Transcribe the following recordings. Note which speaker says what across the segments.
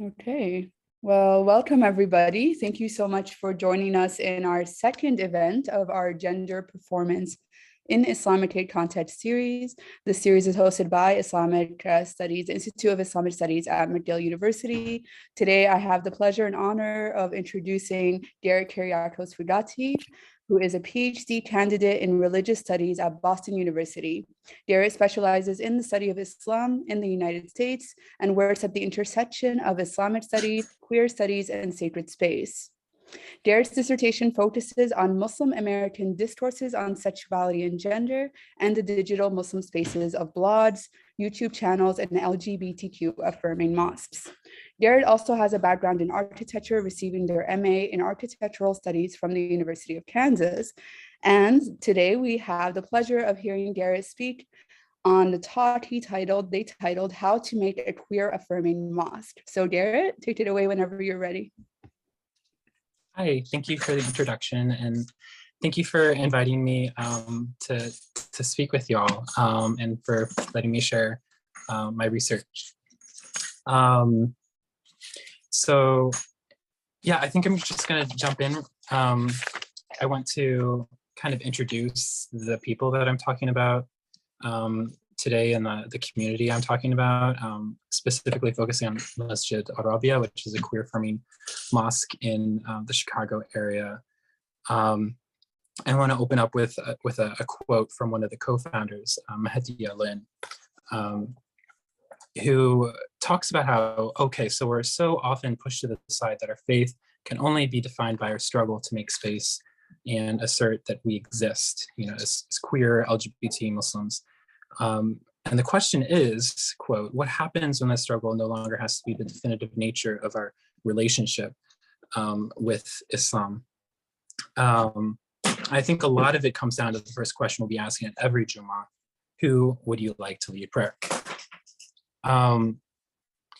Speaker 1: Okay, well, welcome everybody. Thank you so much for joining us in our second event of our Gender Performance in Islamicate Context series. This series is hosted by Islamic Studies, Institute of Islamic Studies at McGill University. Today, I have the pleasure and honor of introducing Garrett Kiriakos-Fugate, who is a PhD candidate in religious studies at Boston University. Garrett specializes in the study of Islam in the United States and works at the intersection of Islamic studies, queer studies, and sacred space. Garrett's dissertation focuses on Muslim American discourses on sexuality and gender and the digital Muslim spaces of blogs, YouTube channels, and LGBTQ affirming mosques. Garrett also has a background in architecture, receiving their MA in architectural studies from the University of Kansas. And today we have the pleasure of hearing Garrett speak on the talk they titled How to Make a Queer-Affirming Mosque. So Garrett, take it away whenever you're ready.
Speaker 2: Hi, thank you for the introduction, and thank you for inviting me to speak with y'all and for letting me share my research. So yeah, I think I'm just gonna jump in. I want to kind of introduce the people that I'm talking about today and the community I'm talking about, specifically focusing on Masjid Arabia, which is a queer-affirming mosque in the Chicago area. I want to open up with a quote from one of the co-founders, Mahdi Alin, who talks about how, okay, so we're so often pushed to the side that our faith can only be defined by our struggle to make space and assert that we exist, as queer LGBT Muslims. And the question is, quote, what happens when the struggle no longer has to be the definitive nature of our relationship with Islam? I think a lot of it comes down to the first question we'll be asking at every Jummah: who would you like to lead prayer?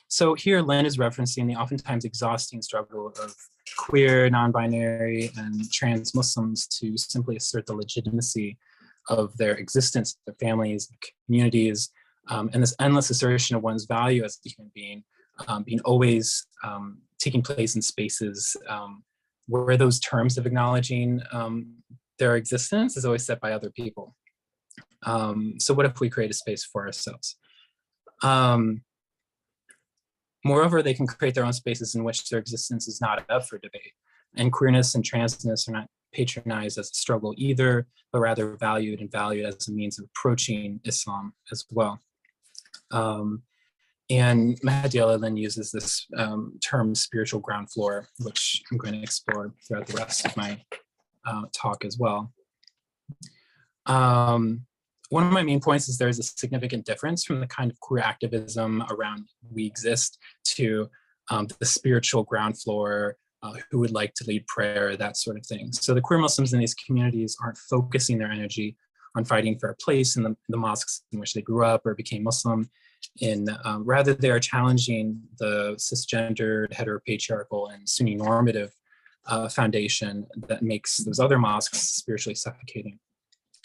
Speaker 2: So here Lynn is referencing the oftentimes exhausting struggle of queer, non-binary, and trans Muslims to simply assert the legitimacy of their existence, their families, communities, and this endless assertion of one's value as a human being, being always taking place in spaces where those terms of acknowledging their existence is always set by other people. So what if we create a space for ourselves? Moreover, they can create their own spaces in which their existence is not up for debate, and queerness and transness are not patronized as a struggle either, but rather valued as a means of approaching Islam as well. And Mahdi Alin uses this term spiritual ground floor, which I'm going to explore throughout the rest of my talk as well. One of my main points is there's a significant difference from the kind of queer activism around we exist to the spiritual ground floor, who would like to lead prayer, that sort of thing. So the queer Muslims in these communities aren't focusing their energy on fighting for a place in the mosques in which they grew up or became Muslim. Rather, they are challenging the cisgendered, heteropatriarchal, and Sunni-normative foundation that makes those other mosques spiritually suffocating.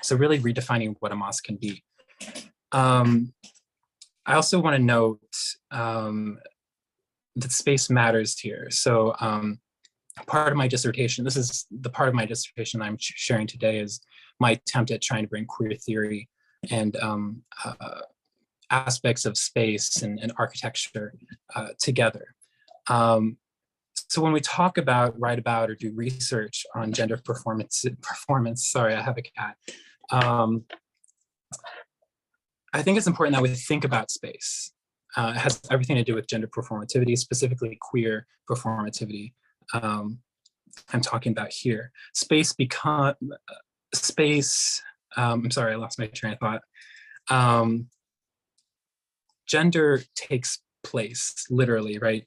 Speaker 2: So really redefining what a mosque can be. I also want to note that space matters here. So part of my dissertation, this is the part of my dissertation I'm sharing today, is my attempt at trying to bring queer theory and aspects of space and architecture together. So when we talk about, write about, or do research on gender performance, sorry, I have a cat. I think it's important that we think about space. It has everything to do with gender performativity, specifically queer performativity. I'm talking about here. I'm sorry, I lost my train of thought. Gender takes place, literally, right?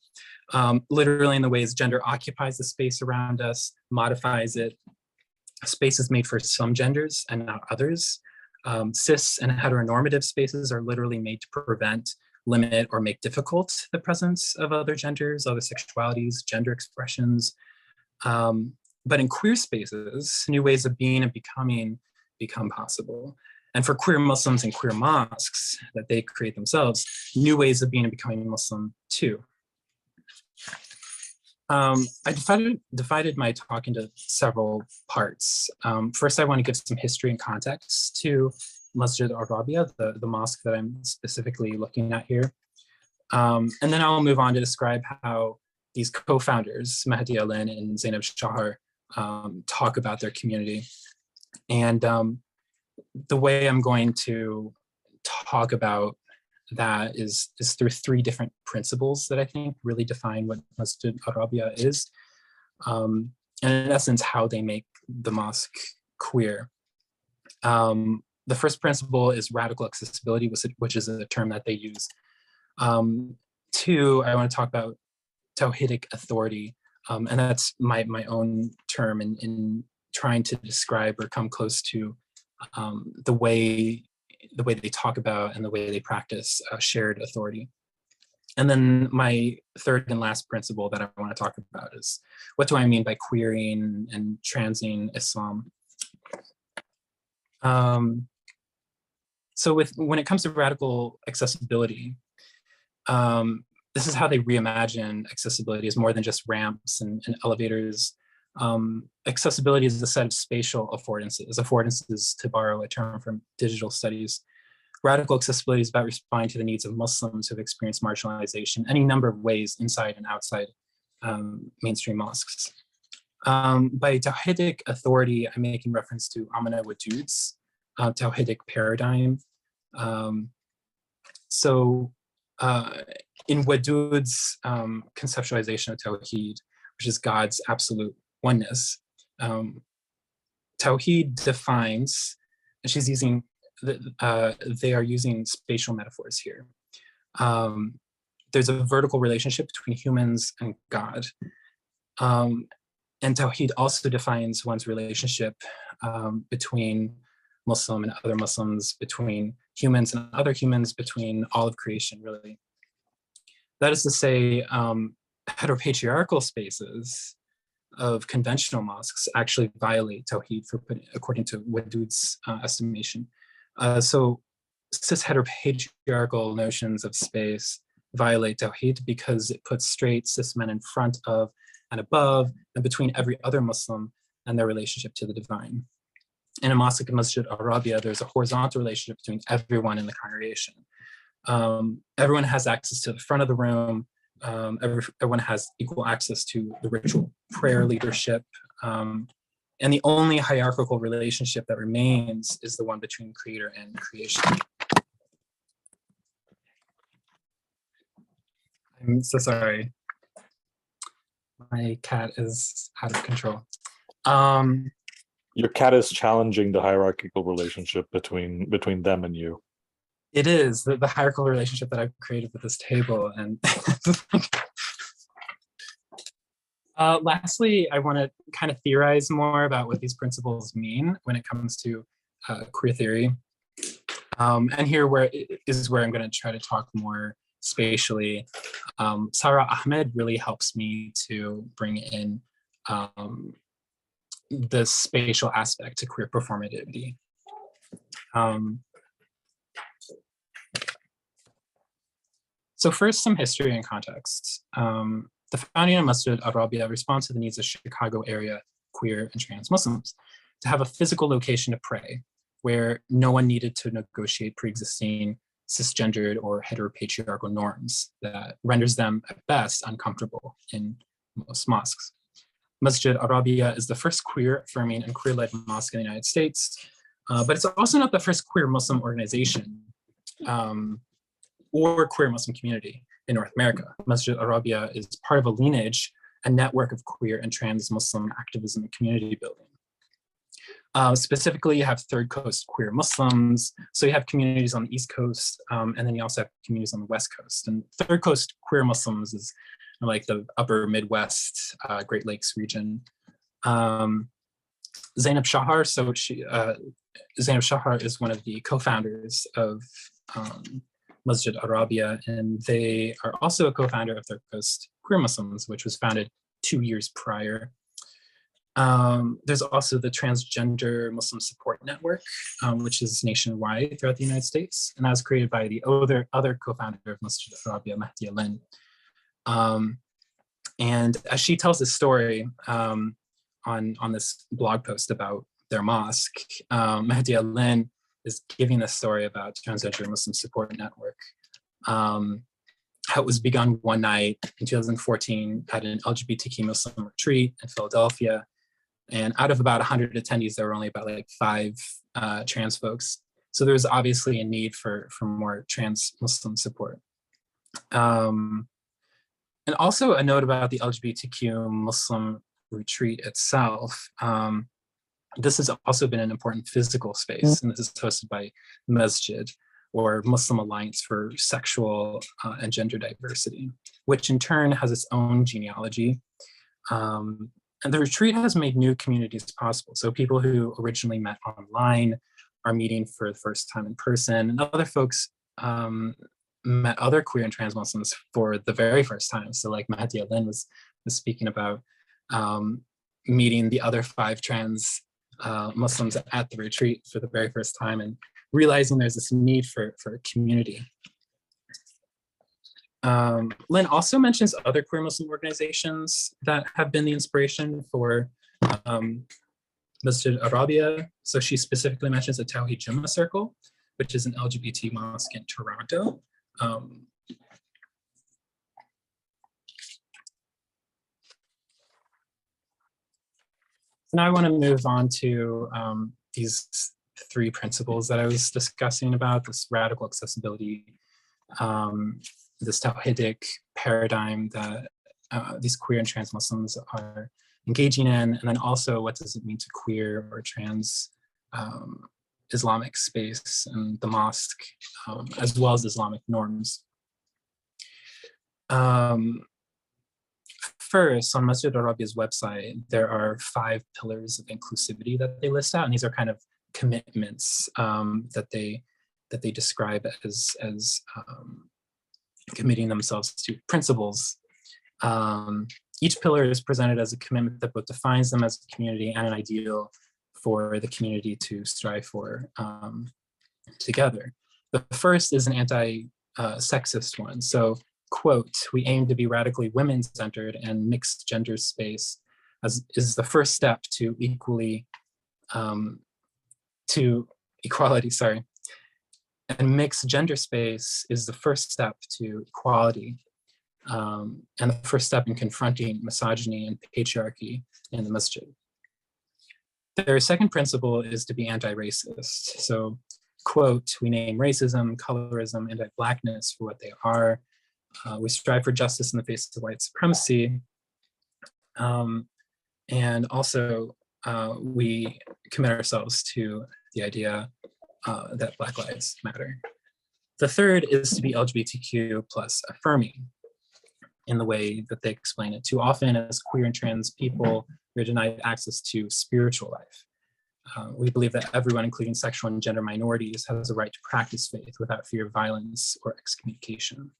Speaker 2: Literally in the ways gender occupies the space around us, modifies it. Space is made for some genders and not others. Cis and heteronormative spaces are literally made to prevent, limit, or make difficult the presence of other genders, other sexualities, gender expressions. But in queer spaces, new ways of being and becoming become possible. And for queer Muslims and queer mosques that they create themselves, new ways of being and becoming Muslim too. I divided my talk into several parts. First, I want to give some history and context to Masjid al-Rabia, the mosque that I'm specifically looking at here. And then I'll move on to describe how these co-founders, Mahdi Alin and Zainab Shahar, talk about their community. And the way I'm going to talk about that is through three different principles that I think really define what Masjid al-Rabia is. And in essence, how they make the mosque queer. The first principle is radical accessibility, which is a term that they use. Two, I want to talk about Tawhidic authority, and that's my own term in trying to describe or come close to the way they talk about and the way they practice shared authority. And then my third and last principle that I want to talk about is, what do I mean by queering and transing Islam? So when it comes to radical accessibility, this is how they reimagine accessibility as more than just ramps and elevators. Accessibility is a set of spatial affordances to borrow a term from digital studies. Radical accessibility is about responding to the needs of Muslims who have experienced marginalization any number of ways inside and outside mainstream mosques. By Tawhidic authority, I'm making reference to Amina Wadud's Tawhidic paradigm. In Wadud's conceptualization of Tawhid, which is God's absolute oneness, Tawhid defines, and she's using, they are using spatial metaphors here. There's a vertical relationship between humans and God. And Tawhid also defines one's relationship between Muslim and other Muslims, between humans and other humans, between all of creation, really. That is to say, heteropatriarchal spaces of conventional mosques actually violate Tawhid, according to Wadud's estimation. So cis-heteropatriarchal notions of space violate Tawhid because it puts straight cis men in front of and above and between every other Muslim and their relationship to the divine. In a mosque like Masjid al-Rabia, there's a horizontal relationship between everyone in the congregation. Everyone has access to the front of the room. Everyone has equal access to the ritual prayer leadership. And the only hierarchical relationship that remains is the one between creator and creation. I'm so sorry. My cat is out of control.
Speaker 3: Your cat is challenging the hierarchical relationship between them and you.
Speaker 2: It is the hierarchical relationship that I've created with this table. And lastly, I want to kind of theorize more about what these principles mean when it comes to queer theory. And here is where I'm going to try to talk more spatially. Sarah Ahmed really helps me to bring in the spatial aspect to queer performativity. So first, some history and context. The founding of Masjid al-Rabia responds to the needs of Chicago area queer and trans Muslims to have a physical location to pray, where no one needed to negotiate pre-existing cisgendered or heteropatriarchal norms that renders them at best uncomfortable in most mosques. Masjid al-Rabia is the first queer-affirming and queer-led mosque in the United States, but it's also not the first queer Muslim organization or queer Muslim community in North America. Masjid al-Rabia is part of a lineage and network of queer and trans Muslim activism and community building. Specifically, you have Third Coast queer Muslims. So you have communities on the East Coast, and then you also have communities on the West Coast. And Third Coast queer Muslims is like the upper Midwest, Great Lakes region. Zainab Shahar, Zainab Shahar is one of the co-founders of Masjid al-Rabia, and they are also a co-founder of Third Coast Queer Muslims, which was founded 2 years prior. There's also the Transgender Muslim Support Network, which is nationwide throughout the United States, and that was created by the other co-founder of Masjid Arabia, Mahdi Alin. And as she tells this story on this blog post about their mosque, Mahdi Alin is giving this story about Transgender Muslim Support Network. How it was begun one night in 2014 at an LGBTQ Muslim retreat in Philadelphia. And out of about 100 attendees, there were only about like 5 trans folks. So there was obviously a need for more trans Muslim support. And also a note about the LGBTQ Muslim retreat itself. This has also been an important physical space, and this is hosted by Masjid, or Muslim Alliance for Sexual and Gender Diversity, which in turn has its own genealogy. And the retreat has made new communities possible. So people who originally met online are meeting for the first time in person, and other folks met other queer and trans Muslims for the very first time. So like Mahdi Alin was speaking about meeting the other 5 trans Muslims at the retreat for the very first time, and realizing there's this need for a community. Lynn also mentions other queer Muslim organizations that have been the inspiration for Masjid Arabia. So she specifically mentions the Tawhid Jummah Circle, which is an LGBT mosque in Toronto. So now I want to move on to these 3 principles that I was discussing about, this radical accessibility, this Tawhidic paradigm that these queer and trans Muslims are engaging in, and then also what does it mean to queer or trans Islamic space and the mosque, as well as Islamic norms. First, on Masjid Arabia's website, there are 5 pillars of inclusivity that they list out, and these are kind of commitments that they describe as committing themselves to principles. Each pillar is presented as a commitment that both defines them as a community and an ideal for the community to strive for together. The first is an anti-sexist one. So, quote, "We aim to be radically women-centered and mixed gender space as is the first step to equality, and mixed gender space is the first step to equality, and the first step in confronting misogyny and patriarchy in the masjid." Their second principle is to be anti-racist. So, quote, "We name racism, colorism, anti-Blackness for what they are. We strive for justice in the face of white supremacy. And also, we commit ourselves to the idea that Black lives matter." The third is to be LGBTQ plus affirming in the way that they explain it. Too often as queer and trans people, we're denied access to spiritual life. We believe that everyone, including sexual and gender minorities, has a right to practice faith without fear of violence or excommunication.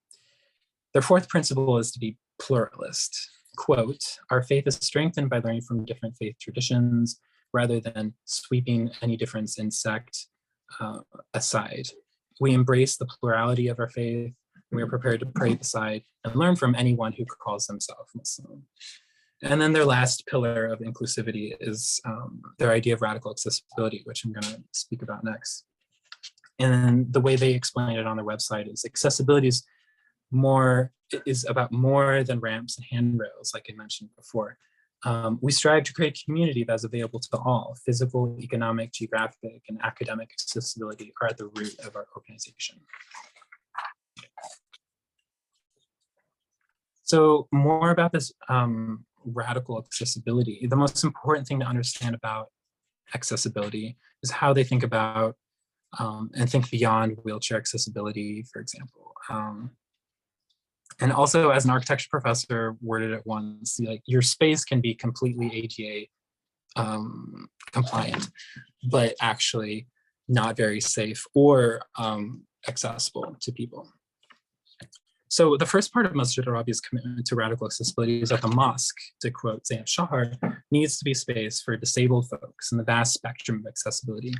Speaker 2: Their fourth principle is to be pluralist. Quote, "Our faith is strengthened by learning from different faith traditions rather than sweeping any difference in sect aside. We embrace the plurality of our faith. We are prepared to pray beside and learn from anyone who calls themselves Muslim." And then their last pillar of inclusivity is their idea of radical accessibility, which I'm going to speak about next. And the way they explain it on their website is accessibility is about more than ramps and handrails, like I mentioned before. We strive to create a community that is available to all. Physical, economic, geographic, and academic accessibility are at the root of our organization. So more about this radical accessibility. The most important thing to understand about accessibility is how they think about and think beyond wheelchair accessibility, for example. And also, as an architecture professor worded it once, like, your space can be completely ADA compliant, but actually not very safe or accessible to people. So the first part of Masjid Arabia's commitment to radical accessibility is that the mosque, to quote Zainab Shahar, needs to be space for disabled folks in the vast spectrum of accessibility.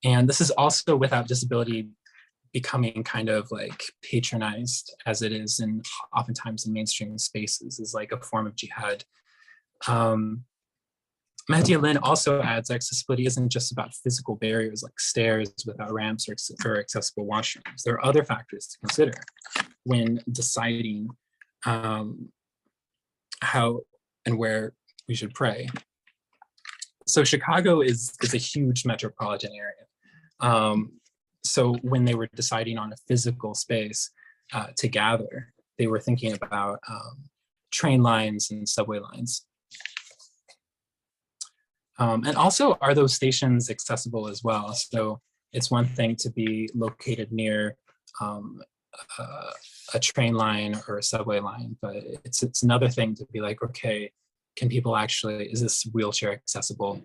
Speaker 2: And this is also without disability becoming kind of like patronized, as it is in oftentimes in mainstream spaces, is like a form of jihad. Mehdi Alin also adds that accessibility isn't just about physical barriers like stairs without ramps or accessible washrooms. There are other factors to consider when deciding how and where we should pray. So Chicago is a huge metropolitan area. So when they were deciding on a physical space to gather, they were thinking about train lines and subway lines. And also, are those stations accessible as well? So it's one thing to be located near a train line or a subway line, but it's another thing to be like, okay, can people actually, is this wheelchair accessible?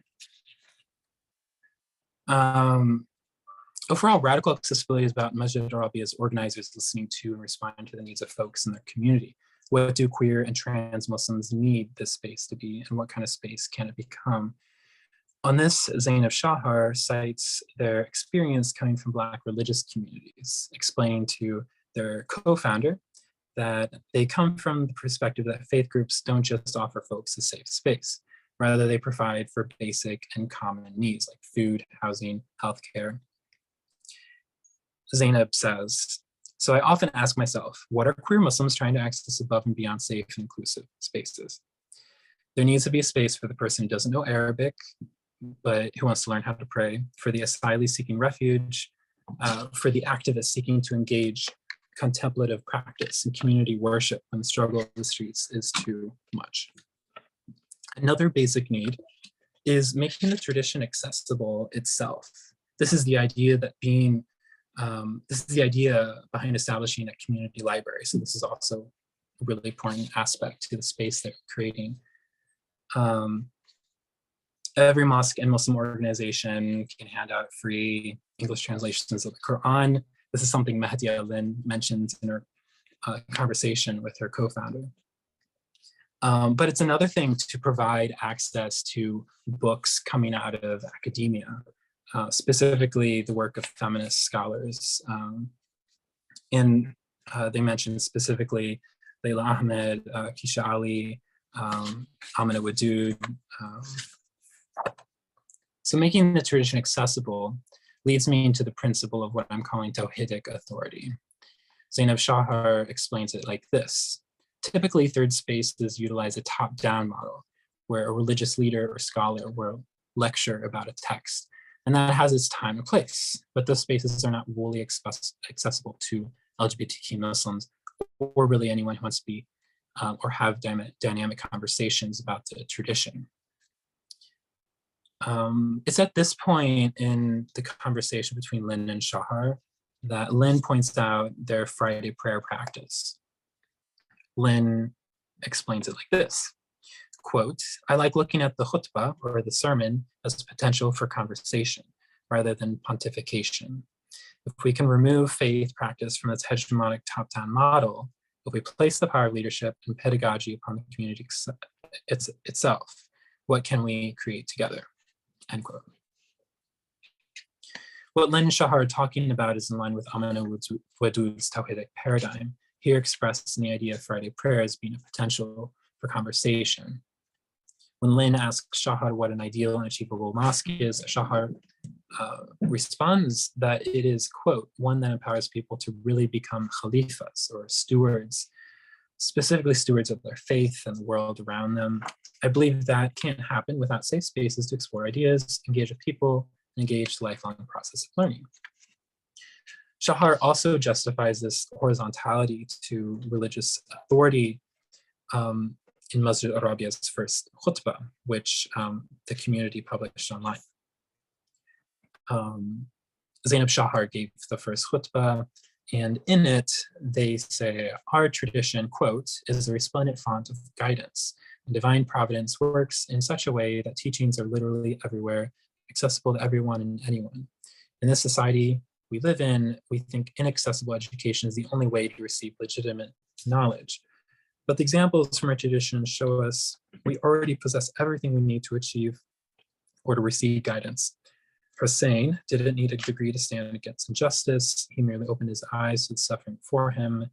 Speaker 2: Overall, radical accessibility is about Masjid Arabia's organizers listening to and responding to the needs of folks in their community. What do queer and trans Muslims need this space to be, and what kind of space can it become? On this, Zainab Shahar cites their experience coming from Black religious communities, explaining to their co-founder that they come from the perspective that faith groups don't just offer folks a safe space. Rather, they provide for basic and common needs like food, housing, healthcare. Zainab says, so I often ask myself, what are queer Muslims trying to access above and beyond safe and inclusive spaces? There needs to be a space for the person who doesn't know Arabic, but who wants to learn how to pray, for the asylee seeking refuge, for the activists seeking to engage contemplative practice and community worship when the struggle of the streets is too much. Another basic need is making the tradition accessible itself. This is the idea that this is the idea behind establishing a community library. So this is also a really important aspect to the space they're creating. Every mosque and Muslim organization can hand out free English translations of the Quran. This is something Mehdi Alin mentions in her conversation with her co-founder. But it's another thing to provide access to books coming out of academia, specifically the work of feminist scholars. They mentioned specifically Layla Ahmed, Keisha Ali, Amina Wadud. So making the tradition accessible leads me into the principle of what I'm calling Tawhidic authority. Zainab Shahar explains it like this. Typically, third spaces utilize a top-down model where a religious leader or scholar will lecture about a text, and that has its time and place, but those spaces are not wholly accessible to LGBTQ Muslims or really anyone who wants to be or have dynamic conversations about the tradition. It's at this point in the conversation between Lynn and Shahar that Lynn points out their Friday prayer practice. Lynn explains it like this, quote, I like looking at the khutbah or the sermon as potential for conversation rather than pontification. If we can remove faith practice from its hegemonic top-down model, if we place the power of leadership and pedagogy upon the community itself, what can we create together? End quote. What Lynn and Shahar are talking about is in line with Amina Wadud's Tawhidic paradigm, here expressed in the idea of Friday prayer as being a potential for conversation. When Lynn asks Shahar what an ideal and achievable mosque is, Shahar responds that it is, quote, one that empowers people to really become khalifas or stewards, specifically stewards of their faith and the world around them. I believe that can't happen without safe spaces to explore ideas, engage with people, and engage the lifelong process of learning. Shahar also justifies this horizontality to religious authority in Masjid Arabia's first khutbah, which the community published online. Zainab Shahar gave the first khutbah, and in it, they say, our tradition, quote, is a resplendent font of guidance, and divine providence works in such a way that teachings are literally everywhere, accessible to everyone and anyone. In this society, we live in, we think inaccessible education is the only way to receive legitimate knowledge. But the examples from our tradition show us we already possess everything we need to achieve or to receive guidance. Hussein didn't need a degree to stand against injustice. He merely opened his eyes to the suffering for him.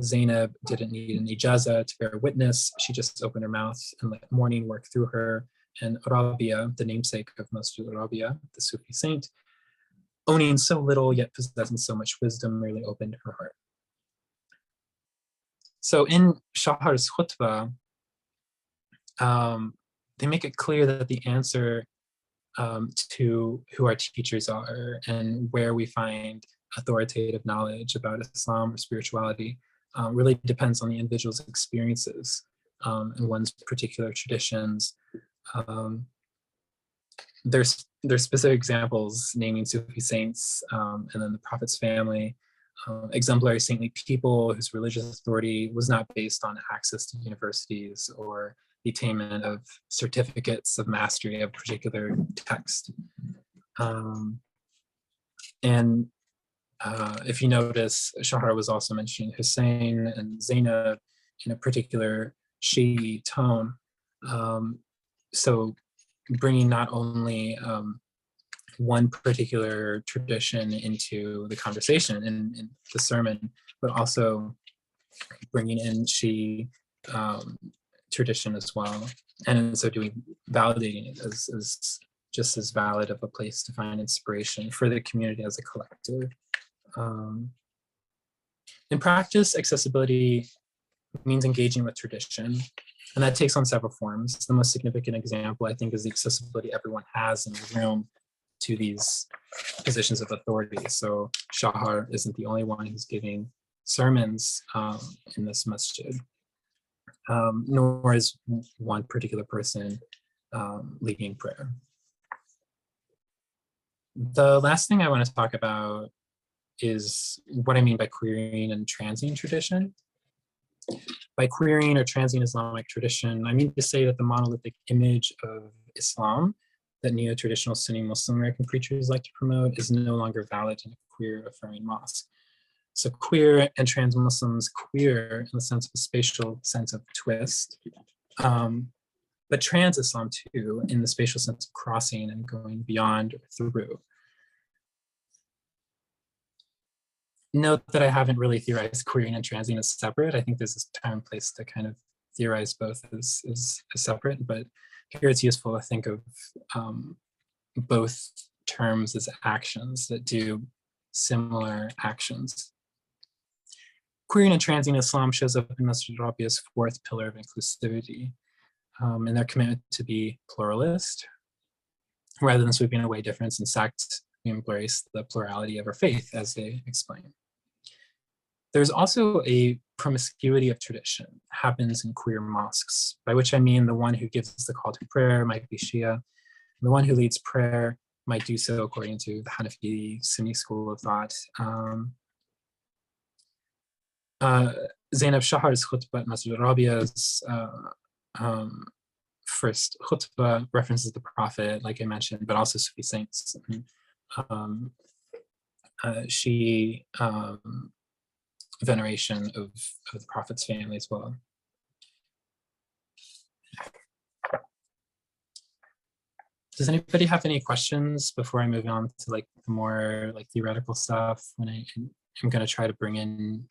Speaker 2: Zainab didn't need an ijaza to bear witness. She just opened her mouth and let morning work through her. And Rabia, the namesake of Masjid Rabia, the Sufi saint, owning so little yet possessing so much wisdom, merely opened her heart. So in Shahar's khutbah, they make it clear that the answer to who our teachers are and where we find authoritative knowledge about Islam or spirituality really depends on the individual's experiences and one's particular traditions. There's specific examples naming Sufi saints and then the Prophet's family, exemplary saintly people whose religious authority was not based on access to universities or the attainment of certificates of mastery of a particular text. If you notice, Shahar was also mentioning Hussein and Zainab in a particular Shi'i tone. So bringing not only one particular tradition into the conversation in the sermon, but also bringing in Shi'i tradition as well. And in so doing, validating it as just as valid of a place to find inspiration for the community as a collective. In practice, accessibility means engaging with tradition, and that takes on several forms. The most significant example, I think, is the accessibility everyone has in the room to these positions of authority. So Shahar isn't the only one who's giving sermons in this masjid, nor is one particular person leading prayer. The last thing I want to talk about is what I mean by queering and transing tradition. By queering or transing Islamic tradition, I mean to say that the monolithic image of Islam that neo-traditional Sunni Muslim American preachers like to promote is no longer valid in a queer-affirming mosque. So queer and trans Muslims queer in the sense of a spatial sense of twist, but trans Islam too in the spatial sense of crossing and going beyond or through. Note that I haven't really theorized queering and transing as separate. I think there's this time and place to kind of theorize both as separate, but here it's useful to think of both terms as actions that do similar actions. Queering and transing Islam shows up in Masjid Rabia's fourth pillar of inclusivity and their commitment to be pluralist. Rather than sweeping away difference in sect, we embrace the plurality of our faith, as they explain. There's also a promiscuity of tradition happens in queer mosques, by which I mean the one who gives the call to prayer might be Shia, and the one who leads prayer might do so according to the Hanafi Sunni school of thought. Zainab Shahar's khutbah at Masjid Rabia's first khutbah references the Prophet, like I mentioned, but also Sufi saints. She veneration of the Prophet's family as well. Does anybody have any questions before I move on to like the more like theoretical stuff? When I'm going to try to bring in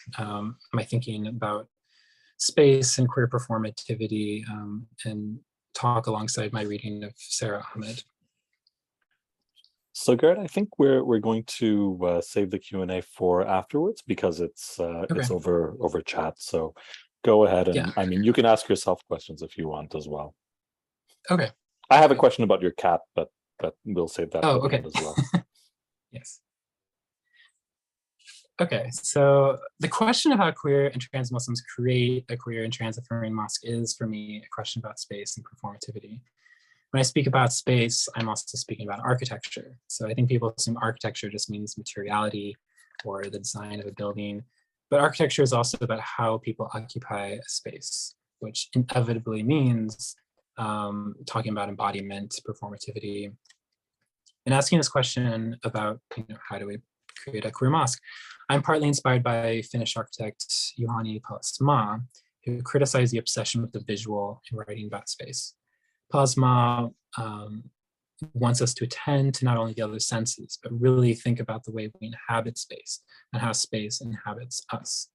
Speaker 2: my thinking about space and queer performativity and talk alongside my reading of Sarah Ahmed.
Speaker 3: So Garrett, I think we're going to save the Q&A for afterwards because it's over chat. So go ahead and I mean you can ask yourself questions if you want as well.
Speaker 2: Okay.
Speaker 3: I have a question about your cat, but we'll save that for the end as well.
Speaker 2: Yes. Okay, so the question of how queer and trans Muslims create a queer and trans affirming mosque is, for me, a question about space and performativity. When I speak about space, I'm also speaking about architecture. So I think people assume architecture just means materiality or the design of a building, but architecture is also about how people occupy a space, which inevitably means talking about embodiment, performativity, and asking this question about how do we create a queer mosque. I'm partly inspired by Finnish architect Juhani Pallasmaa, who criticized the obsession with the visual in writing about space. Pallasmaa wants us to attend to not only the other senses, but really think about the way we inhabit space and how space inhabits us.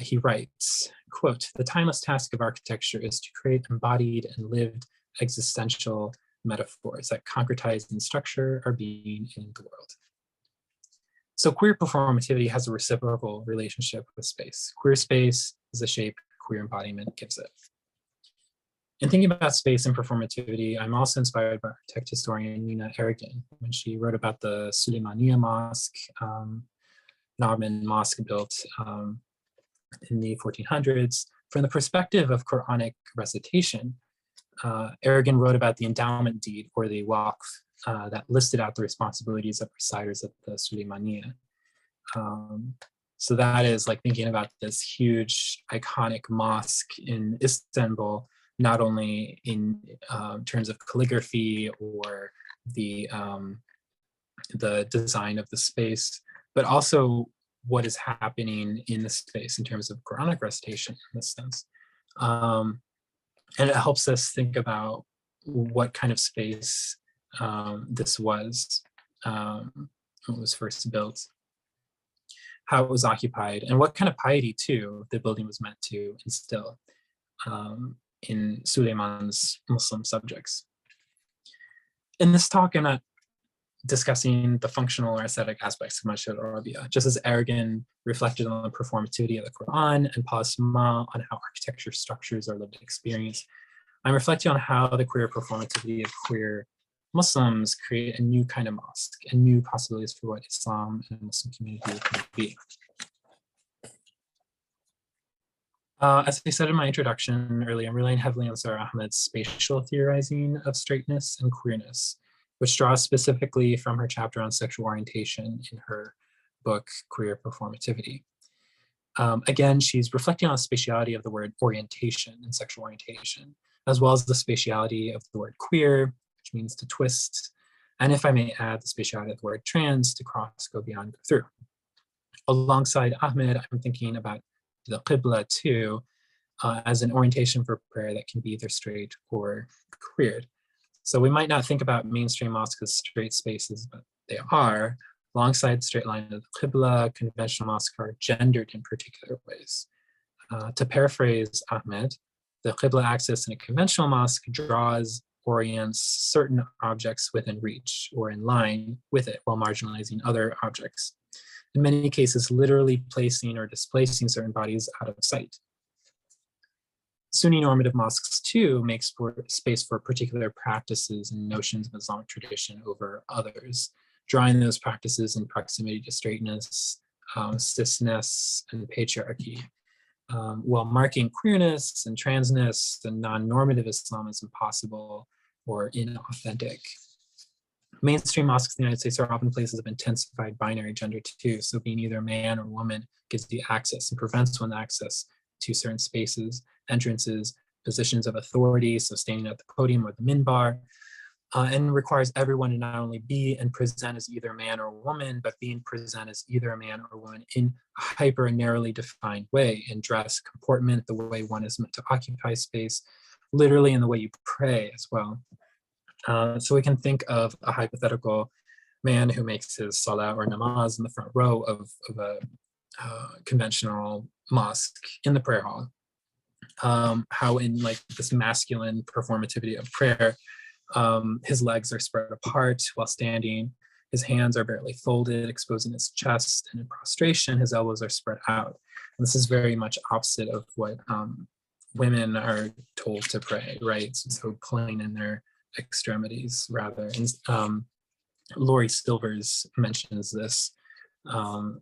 Speaker 2: He writes, quote, "The timeless task of architecture is to create embodied and lived existential metaphors that concretize in structure our being in the world." So queer performativity has a reciprocal relationship with space. Queer space is the shape queer embodiment gives it. In thinking about space and performativity, I'm also inspired by architect historian Nina Ergin when she wrote about the Suleymaniye Mosque, Ottoman mosque built in the 1400s. From the perspective of Quranic recitation, Ergin wrote about the endowment deed, or the waqf, that listed out the responsibilities of reciters at the Suleymaniye. So that is like thinking about this huge iconic mosque in Istanbul, not only in terms of calligraphy or the design of the space, but also what is happening in the space in terms of Quranic recitation in this sense. And it helps us think about what kind of space this was when it was first built, how it was occupied, and what kind of piety, too, the building was meant to instill in Suleiman's Muslim subjects. In this talk, I'm not discussing the functional or aesthetic aspects of Masjid al-Arabiya, just as Ergin reflected on the performativity of the Quran and Pallasmaa on how architecture structures our lived experience. I'm reflecting on how the queer performativity of queer Muslims create a new kind of mosque and new possibilities for what Islam and the Muslim community can be. As I said in my introduction earlier, I'm relying heavily on Sarah Ahmed's spatial theorizing of straightness and queerness, which draws specifically from her chapter on sexual orientation in her book, Queer Performativity. Again, she's reflecting on the spatiality of the word orientation and sexual orientation, as well as the spatiality of the word queer, which means to twist, and if I may add, the spatiality of the word trans, to cross, go beyond, go through. Alongside Ahmed, I'm thinking about the Qibla too, as an orientation for prayer that can be either straight or queered. So we might not think about mainstream mosques as straight spaces, but they are. Alongside the straight line of the Qibla, conventional mosques are gendered in particular ways. To paraphrase Ahmed, the Qibla axis in a conventional mosque draws, orients certain objects within reach or in line with it while marginalizing other objects. In many cases, literally placing or displacing certain bodies out of sight. Sunni normative mosques too make space for particular practices and notions of Islamic tradition over others, drawing those practices in proximity to straightness, cisness, and patriarchy, while marking queerness and transness and non-normative Islam as impossible or inauthentic. Mainstream mosques in the United States are often places of intensified binary gender too, so being either man or woman gives the access and prevents one access to certain spaces, entrances, positions of authority, so standing at the podium or the minbar, and requires everyone to not only be and present as either man or woman, but being present as either a man or woman in a hyper and narrowly defined way, in dress, comportment, the way one is meant to occupy space, literally in the way you pray as well. So we can think of a hypothetical man who makes his salah or namaz in the front row of a conventional mosque in the prayer hall. How in like this masculine performativity of prayer, his legs are spread apart while standing, his hands are barely folded, exposing his chest, and in prostration, his elbows are spread out. And this is very much opposite of what women are told to pray, right? So pulling in their extremities rather. And Laurie Silvers mentions this and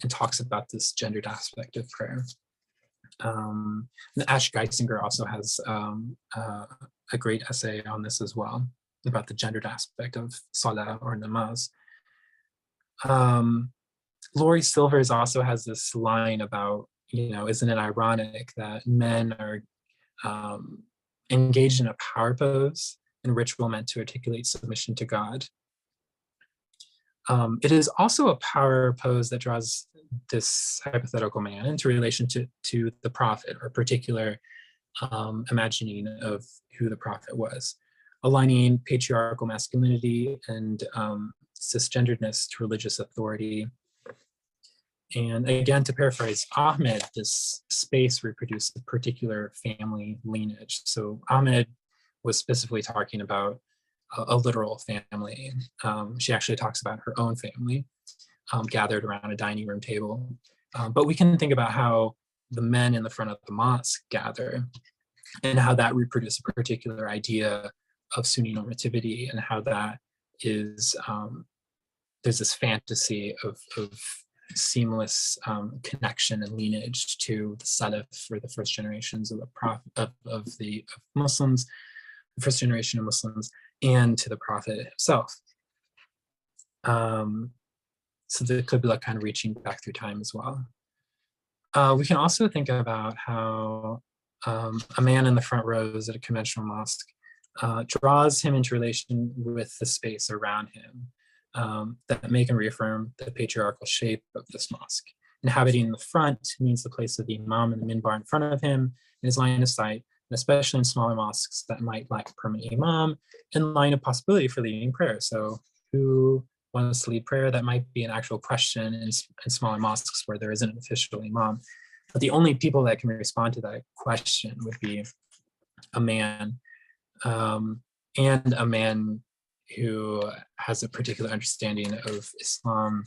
Speaker 2: talks about this gendered aspect of prayer. And Ash Geisinger also has a great essay on this as well, about the gendered aspect of salah or namaz. Laurie Silvers also has this line about, isn't it ironic that men are engaged in a power pose and ritual meant to articulate submission to God, It is also a power pose that draws this hypothetical man into relation to the prophet, or particular imagining of who the prophet was, aligning patriarchal masculinity and cisgenderedness to religious authority. And again, to paraphrase Ahmed, this space reproduced a particular family lineage. So Ahmed was specifically talking about a literal family. She actually talks about her own family gathered around a dining room table. But we can think about how the men in the front of the mosque gather, and how that reproduces a particular idea of Sunni-normativity, and how that is, there's this fantasy of seamless connection and lineage to the Salaf, or the first generations of the Prophet of Muslims, the first generation of Muslims, and to the Prophet himself. So the Qibla kind of reaching back through time as well. We can also think about how a man in the front rows at a conventional mosque draws him into relation with the space around him that make and reaffirm the patriarchal shape of this mosque. Inhabiting the front means the place of the imam and the minbar in front of him in his line of sight, and especially in smaller mosques that might lack a permanent imam, in line of possibility for leading prayer. So who wants to lead prayer? That might be an actual question in smaller mosques where there isn't an official imam. But the only people that can respond to that question would be a man, and a man who has a particular understanding of Islam,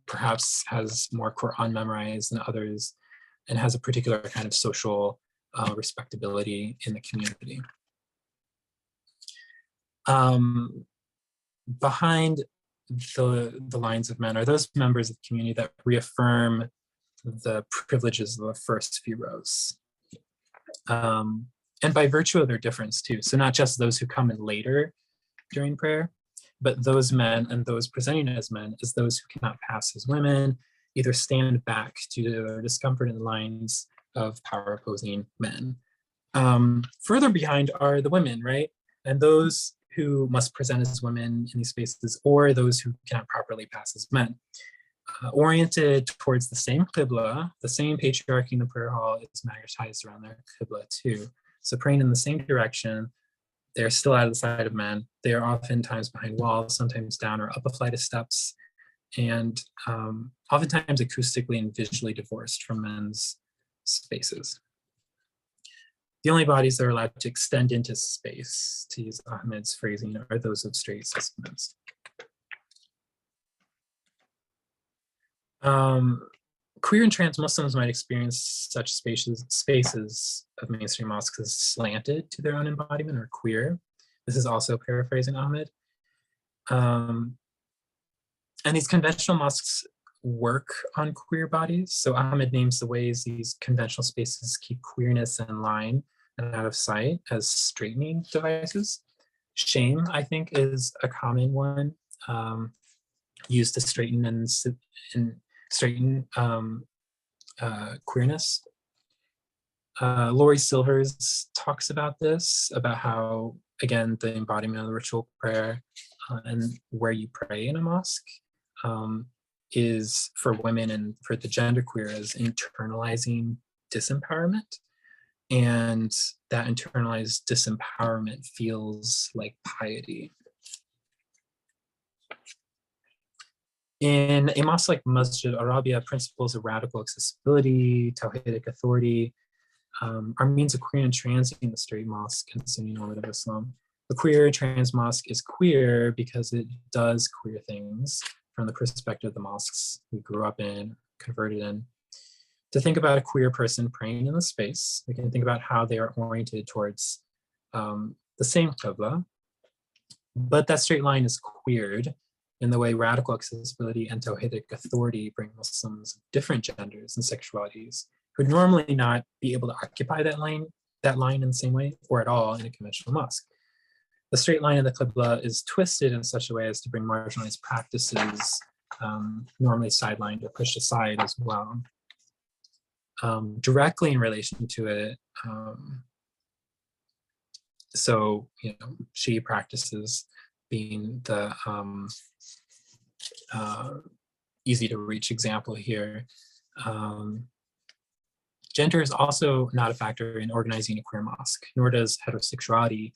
Speaker 2: perhaps has more Quran memorized than others, and has a particular kind of social respectability in the community. Behind the lines of men are those members of the community that reaffirm the privileges of the first few rows. And by virtue of their difference too. So not just those who come in later during prayer, but those men and those presenting as men as those who cannot pass as women, either stand back due to their discomfort in the lines of power opposing men. Further behind are the women, right? And those who must present as women in these spaces, or those who cannot properly pass as men. Oriented towards the same Qibla, the same patriarchy in the prayer hall is magnetized around their Qibla too. So praying in the same direction, they're still out of the sight of men. They are oftentimes behind walls, sometimes down or up a flight of steps, and oftentimes acoustically and visually divorced from men's spaces. The only bodies that are allowed to extend into space, to use Ahmed's phrasing, are those of straight cis men. Queer and trans Muslims might experience such spaces of mainstream mosques as slanted to their own embodiment, or queer. This is also paraphrasing Ahmed. And these conventional mosques work on queer bodies. So Ahmed names the ways these conventional spaces keep queerness in line and out of sight as straightening devices. Shame, I think, is a common one used to straighten and straighten queerness. Laurie Silvers talks about this, about how, again, the embodiment of the ritual prayer and where you pray in a mosque is for women and for the genderqueer as internalizing disempowerment. And that internalized disempowerment feels like piety. In a mosque like Masjid Arabia, principles of radical accessibility, Tawhidic authority, are means of queer and trans in the straight mosque and Sunni normative Islam. The queer trans mosque is queer because it does queer things from the perspective of the mosques we grew up in, converted in. To think about a queer person praying in the space, we can think about how they are oriented towards the same Qibla, but that straight line is queered in the way radical accessibility and Tawhidic authority bring Muslims of different genders and sexualities who would normally not be able to occupy that line in the same way or at all in a conventional mosque. The straight line of the Qibla is twisted in such a way as to bring marginalized practices normally sidelined or pushed aside as well. Directly in relation to it, so, Shi'i practices being the easy to reach example here. Gender is also not a factor in organizing a queer mosque, nor does heterosexuality,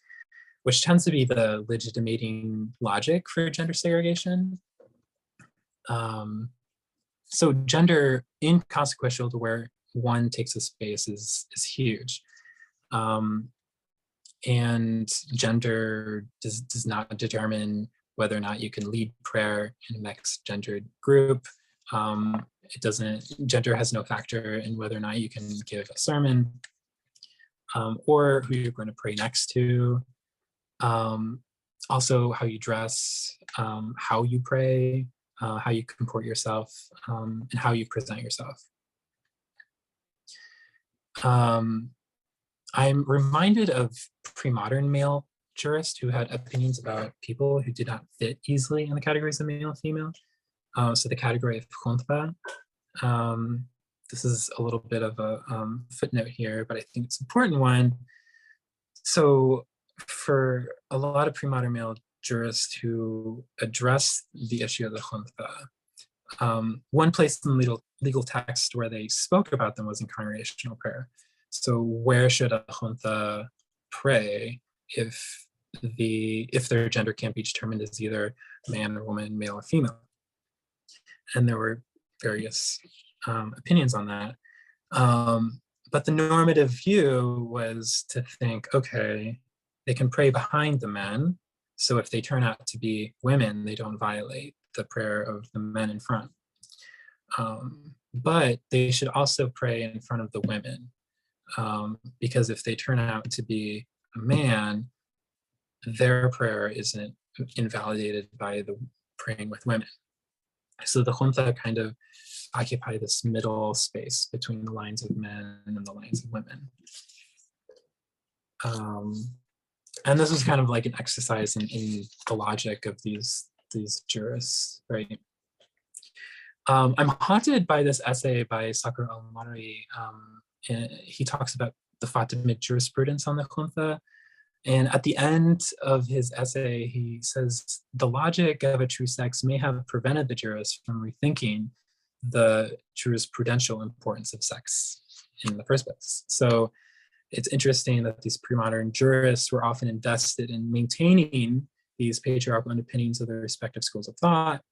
Speaker 2: which tends to be the legitimating logic for gender segregation. So gender inconsequential to where one takes a space is huge. And gender does not determine whether or not you can lead prayer in a mixed gendered group. Gender has no factor in whether or not you can give a sermon or who you're going to pray next to. Also how you dress, how you pray, how you comport yourself, and how you present yourself. I'm reminded of pre-modern male jurists who had opinions about people who did not fit easily in the categories of male and female. So the category of khuntha. This is a little bit of a footnote here, but I think it's an important one. So for a lot of pre-modern male jurists who address the issue of the khuntha, one place in the legal text where they spoke about them was in congregational prayer. So where should a khuntha pray if their gender can't be determined as either man or woman, male or female? And there were various opinions on that. But the normative view was to think, okay, they can pray behind the men. So if they turn out to be women, they don't violate the prayer of the men in front. But they should also pray in front of the women. Because if they turn out to be a man, their prayer isn't invalidated by the praying with women. So the khuntha kind of occupy this middle space between the lines of men and the lines of women. And this was kind of like an exercise in the logic of these jurists, right? I'm haunted by this essay by Sakhr al-Marri. He talks about the Fatimid jurisprudence on the khuntha. And at the end of his essay, he says, the logic of a true sex may have prevented the jurists from rethinking the jurisprudential importance of sex in the first place. So it's interesting that these pre-modern jurists were often invested in maintaining these patriarchal underpinnings of their respective schools of thought.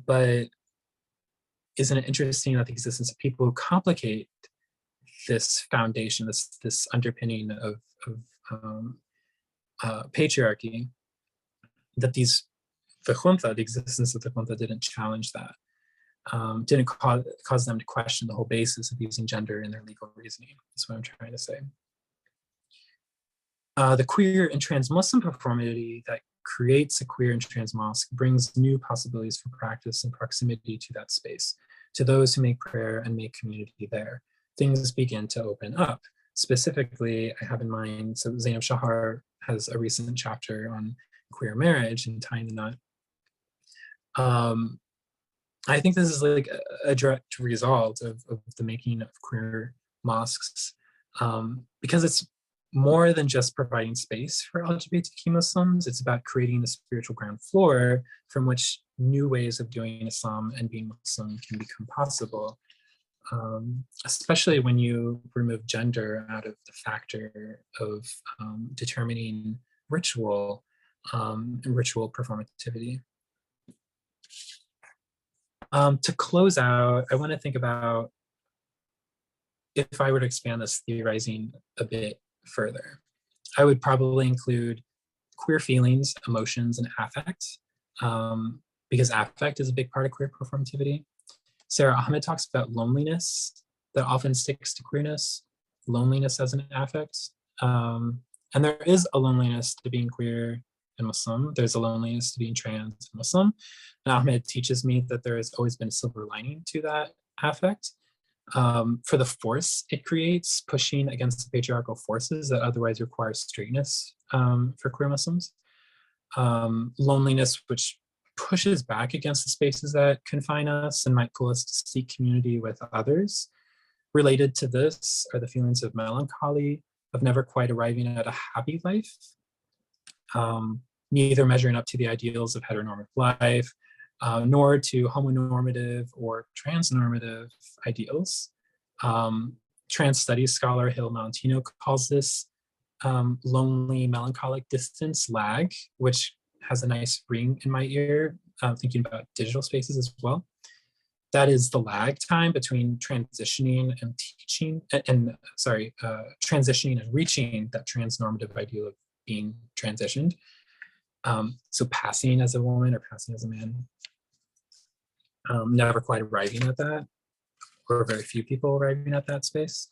Speaker 2: But isn't it interesting that the existence of people who complicate this foundation, this underpinning of patriarchy, that the existence of the khuntha didn't challenge that, didn't cause them to question the whole basis of using gender in their legal reasoning. That's what I'm trying to say. The queer and trans Muslim performity that creates a queer and trans mosque brings new possibilities for practice and proximity to that space, to those who make prayer and make community there. Things begin to open up. Specifically, I have in mind, so Zainab Shahar has a recent chapter on queer marriage and tying the knot. I think this is like a direct result of the making of queer mosques, because it's more than just providing space for LGBTQ Muslims. It's about creating a spiritual ground floor from which new ways of doing Islam and being Muslim can become possible. Especially when you remove gender out of the factor of determining ritual and ritual performativity. To close out, I want to think about if I were to expand this theorizing a bit further. I would probably include queer feelings, emotions, and affect, because affect is a big part of queer performativity. Sarah Ahmed talks about loneliness that often sticks to queerness, loneliness as an affect. And there is a loneliness to being queer and Muslim. There's a loneliness to being trans and Muslim. And Ahmed teaches me that there has always been a silver lining to that affect, for the force it creates, pushing against the patriarchal forces that otherwise require straightness for queer Muslims. Loneliness, which pushes back against the spaces that confine us and might pull us to seek community with others. Related to this are the feelings of melancholy, of never quite arriving at a happy life, neither measuring up to the ideals of heteronormative life, nor to homonormative or transnormative ideals. Trans studies scholar Hill Malentino calls this lonely melancholic distance lag, which has a nice ring in my ear, thinking about digital spaces as well. That is the lag time between transitioning and teaching, transitioning and reaching that transnormative ideal of being transitioned. So passing as a woman or passing as a man, never quite arriving at that, or very few people arriving at that space.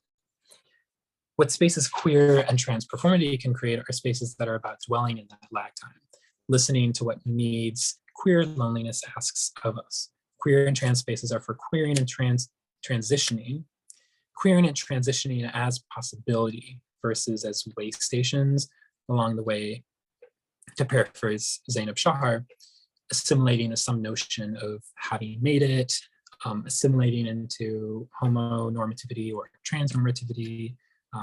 Speaker 2: What spaces queer and trans performity can create are spaces that are about dwelling in that lag time, listening to what needs queer loneliness asks of us. Queer and trans spaces are for queering and transitioning, queering and transitioning as possibility versus as way stations along the way, to paraphrase Zainab Shahar, assimilating some notion of having made it, assimilating into homonormativity or transnormativity,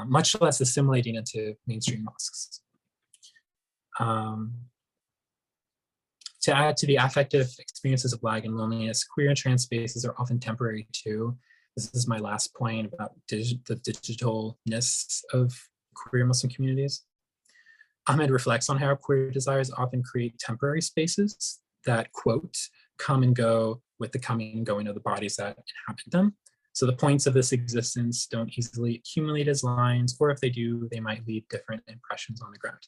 Speaker 2: much less assimilating into mainstream mosques. To add to the affective experiences of lag and loneliness, queer and trans spaces are often temporary too. This is my last point about the digitalness of queer Muslim communities. Ahmed reflects on how queer desires often create temporary spaces that, quote, come and go with the coming and going of the bodies that inhabit them. So the points of this existence don't easily accumulate as lines, or if they do, they might leave different impressions on the ground.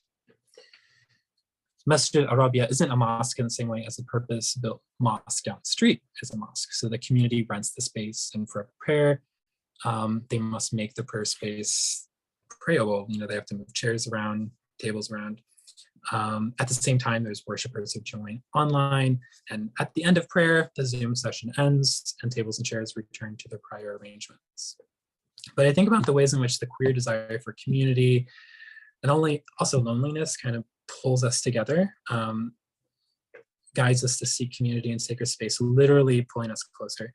Speaker 2: Masjid Arabia isn't a mosque in the same way as a purpose-built mosque down the street is a mosque. So the community rents the space, and for prayer, they must make the prayer space prayable. You know, they have to move chairs around, tables around. At the same time, there's worshipers who join online, and at the end of prayer, the Zoom session ends and tables and chairs return to their prior arrangements. But I think about the ways in which the queer desire for community and also loneliness kind of pulls us together, guides us to seek community and sacred space, literally pulling us closer.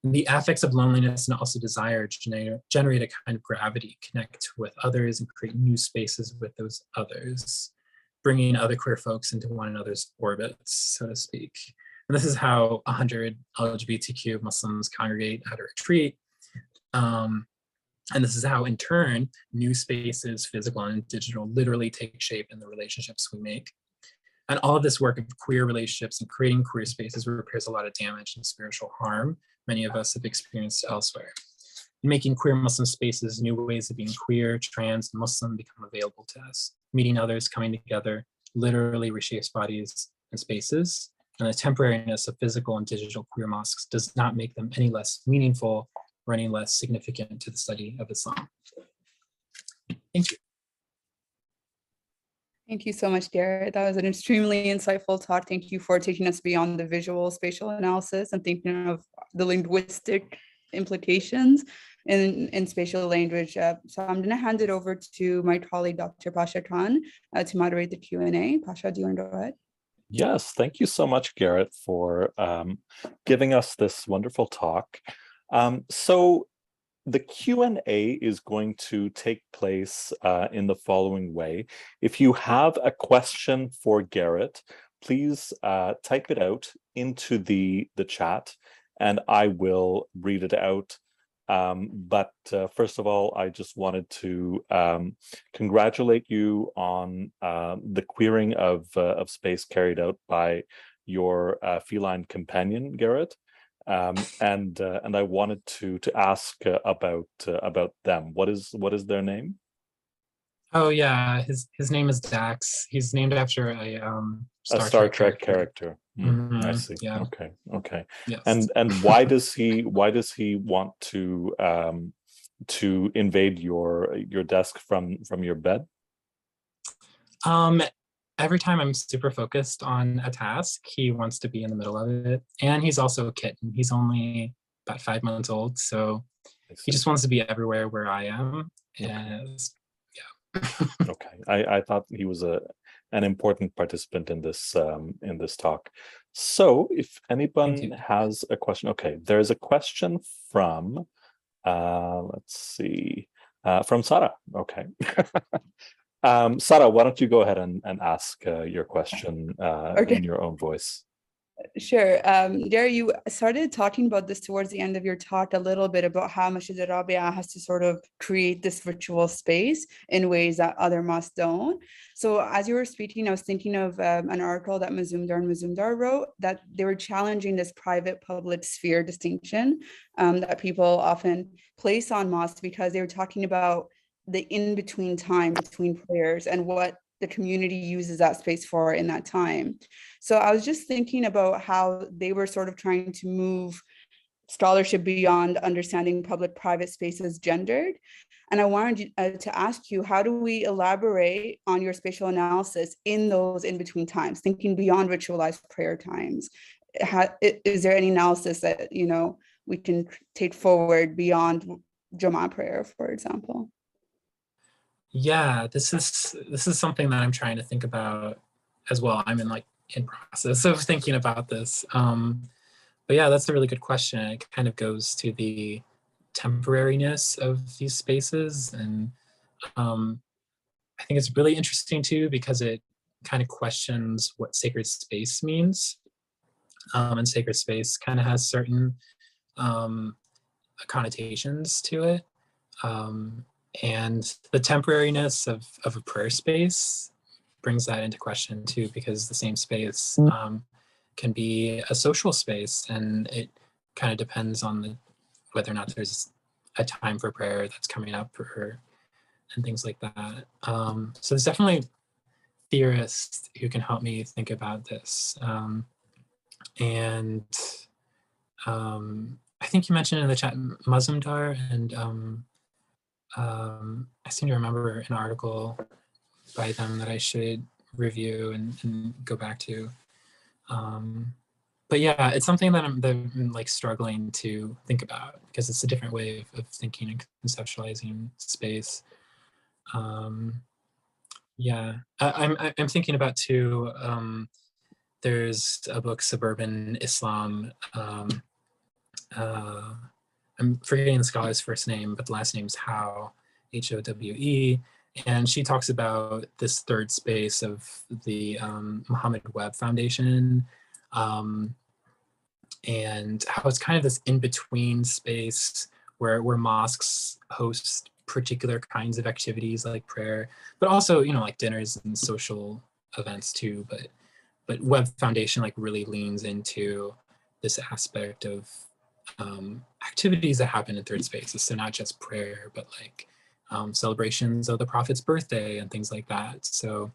Speaker 2: And the affects of loneliness and also desire generate a kind of gravity, connect with others and create new spaces with those others, bringing other queer folks into one another's orbits, so to speak. And this is how 100 LGBTQ Muslims congregate at a retreat. And this is how, in turn, new spaces, physical and digital, literally take shape in the relationships we make. And all of this work of queer relationships and creating queer spaces repairs a lot of damage and spiritual harm many of us have experienced elsewhere. Making queer Muslim spaces, new ways of being queer, trans, and Muslim become available to us. Meeting others, coming together, literally reshapes bodies and spaces. And the temporariness of physical and digital queer mosques does not make them any less meaningful or any less significant to the study of Islam. Thank you.
Speaker 1: Thank you so much, Garrett. That was an extremely insightful talk. Thank you for taking us beyond the visual spatial analysis and thinking of the linguistic implications in spatial language. So I'm going to hand it over to my colleague, Dr. Pasha Khan, to moderate the Q&A. Pasha, do you want to go ahead?
Speaker 3: Yes, thank you so much, Garrett, for giving us this wonderful talk. So the Q&A is going to take place in the following way. If you have a question for Garrett, please type it out into the chat and I will read it out. But first of all, I just wanted to congratulate you on the queering of space carried out by your feline companion, Garrett. And I wanted to ask about them. What is their name?
Speaker 2: Oh yeah, his name is Dax. He's named after a
Speaker 3: Star Trek character. I see.
Speaker 2: Yeah.
Speaker 3: Okay.
Speaker 2: Yes.
Speaker 3: And why does he want to invade your desk from your bed?
Speaker 2: Every time I'm super focused on a task, he wants to be in the middle of it. And he's also a kitten. He's only about 5 months old, so he just wants to be everywhere where I am. And yeah.
Speaker 3: Okay, I thought he was an important participant in this talk. So if anyone has a question, okay, there's a question from let's see, from Sarah. Okay. Sarah, why don't you go ahead and ask your question
Speaker 1: Okay.
Speaker 3: in your own voice?
Speaker 1: Sure. Gary, you started talking about this towards the end of your talk a little bit about how Masjid al-Rabia has to sort of create this virtual space in ways that other mosques don't. So as you were speaking, I was thinking of an article that Mazumdar and Mazumdar wrote that they were challenging this private-public sphere distinction that people often place on mosques because they were talking about the in-between time between prayers and what the community uses that space for in that time. So I was just thinking about how they were sort of trying to move scholarship beyond understanding public-private spaces gendered. And I wanted to ask you, how do we elaborate on your spatial analysis in those in-between times, thinking beyond ritualized prayer times? Is there any analysis that, we can take forward beyond Jumu'ah prayer, for example?
Speaker 2: Yeah, this is something that I'm trying to think about as well. I'm in process of thinking about this. But yeah, that's a really good question. It kind of goes to the temporariness of these spaces. And I think it's really interesting too, because it kind of questions what sacred space means. And sacred space kind of has certain connotations to it. And the temporariness of a prayer space brings that into question too, because the same space can be a social space, and it kind of depends on whether or not there's a time for prayer that's coming up and things like that. So there's definitely theorists who can help me think about this. And I think you mentioned in the chat Mazumdar, and I seem to remember an article by them that I should review and go back to. But yeah, it's something that I'm like struggling to think about, because it's a different way of thinking and conceptualizing space. Yeah, I'm thinking about too. There's a book, Suburban Islam. I'm forgetting the scholar's first name, but the last name's Howe, Howe. And she talks about this third space of the Muhammad Webb Foundation, and how it's kind of this in-between space where mosques host particular kinds of activities like prayer, but also, like dinners and social events too. But Webb Foundation like really leans into this aspect of activities that happen in third spaces. So not just prayer, but like celebrations of the Prophet's birthday and things like that. So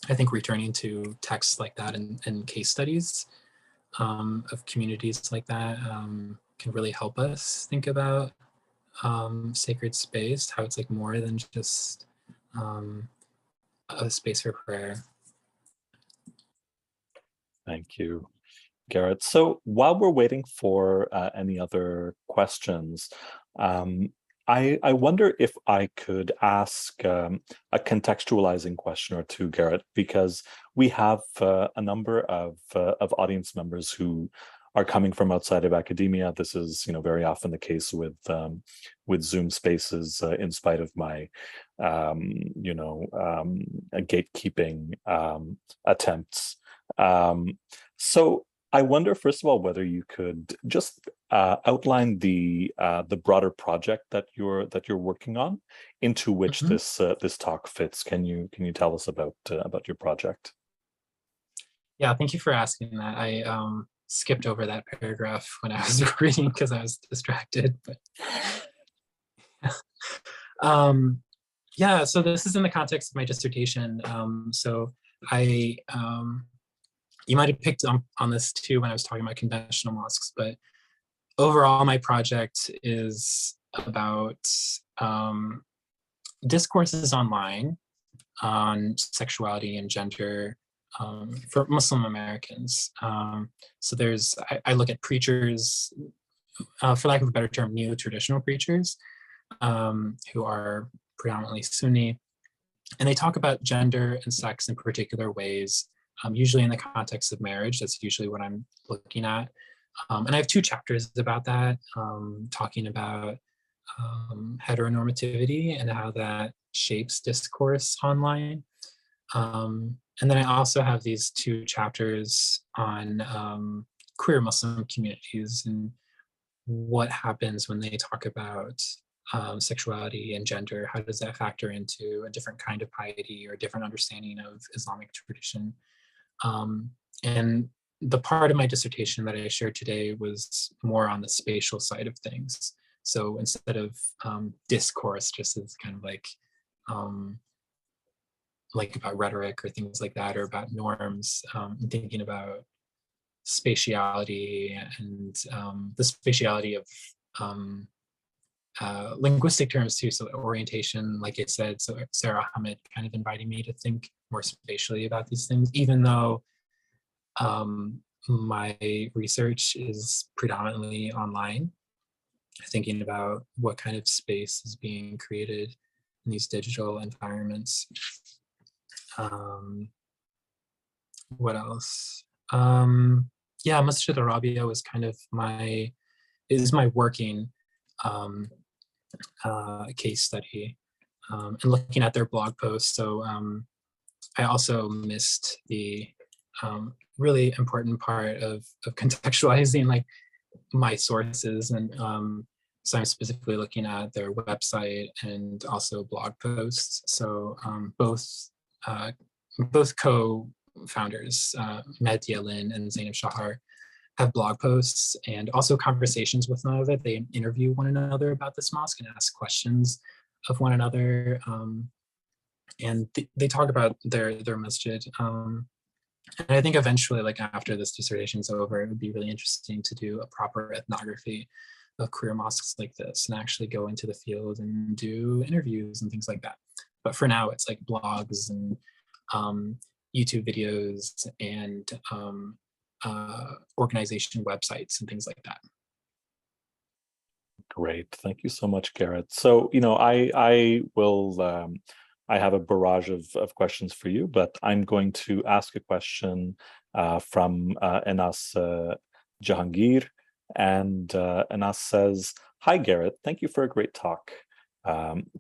Speaker 2: I think returning to texts like that and case studies of communities like that can really help us think about sacred space, how it's like more than just a space for prayer.
Speaker 3: Thank you, Garrett. So while we're waiting for any other questions, I wonder if I could ask a contextualizing question or two, Garrett, because we have a number of audience members who are coming from outside of academia. This is, very often the case with Zoom Spaces, in spite of my, gatekeeping attempts. So I wonder, first of all, whether you could just outline the broader project that you're working on, into which this talk fits. Can you tell us about your project?
Speaker 2: Yeah, thank you for asking that. I skipped over that paragraph when I was reading because I was distracted. But yeah, so this is in the context of my dissertation. So I you might have picked up on this too when I was talking about conventional mosques, but overall my project is about discourses online on sexuality and gender for Muslim Americans. So I look at preachers, for lack of a better term, neo-traditional preachers who are predominantly Sunni, and they talk about gender and sex in particular ways, usually in the context of marriage. That's usually what I'm looking at. And I have 2 chapters about that, talking about heteronormativity and how that shapes discourse online. And then I also have these 2 chapters on queer Muslim communities and what happens when they talk about sexuality and gender. How does that factor into a different kind of piety or a different understanding of Islamic tradition? And the part of my dissertation that I shared today was more on the spatial side of things. So instead of discourse, just as kind of like about rhetoric or things like that, or about norms, thinking about spatiality and the spatiality of linguistic terms too. So orientation, like I said, so Sarah Ahmed kind of inviting me to think more spatially about these things, even though my research is predominantly online, thinking about what kind of space is being created in these digital environments. What else? Yeah, Masjid Arabia was kind of my working case study, and looking at their blog posts. So I also missed the really important part of contextualizing like my sources, and so I'm specifically looking at their website and also blog posts. So both co-founders, Mehdi Alin and Zainab Shahar, have blog posts and also conversations with one another. They interview one another about this mosque and ask questions of one another. And they talk about their masjid. And I think eventually, like after this dissertation is over, it would be really interesting to do a proper ethnography of queer mosques like this and actually go into the field and do interviews and things like that. But for now, it's like blogs and YouTube videos and organization websites and things like that.
Speaker 3: Great, thank you so much, Garrett. So, I will. I have a barrage of questions for you, but I'm going to ask a question from Enas Jahangir. And Enas says, "Hi, Garrett. Thank you for a great talk.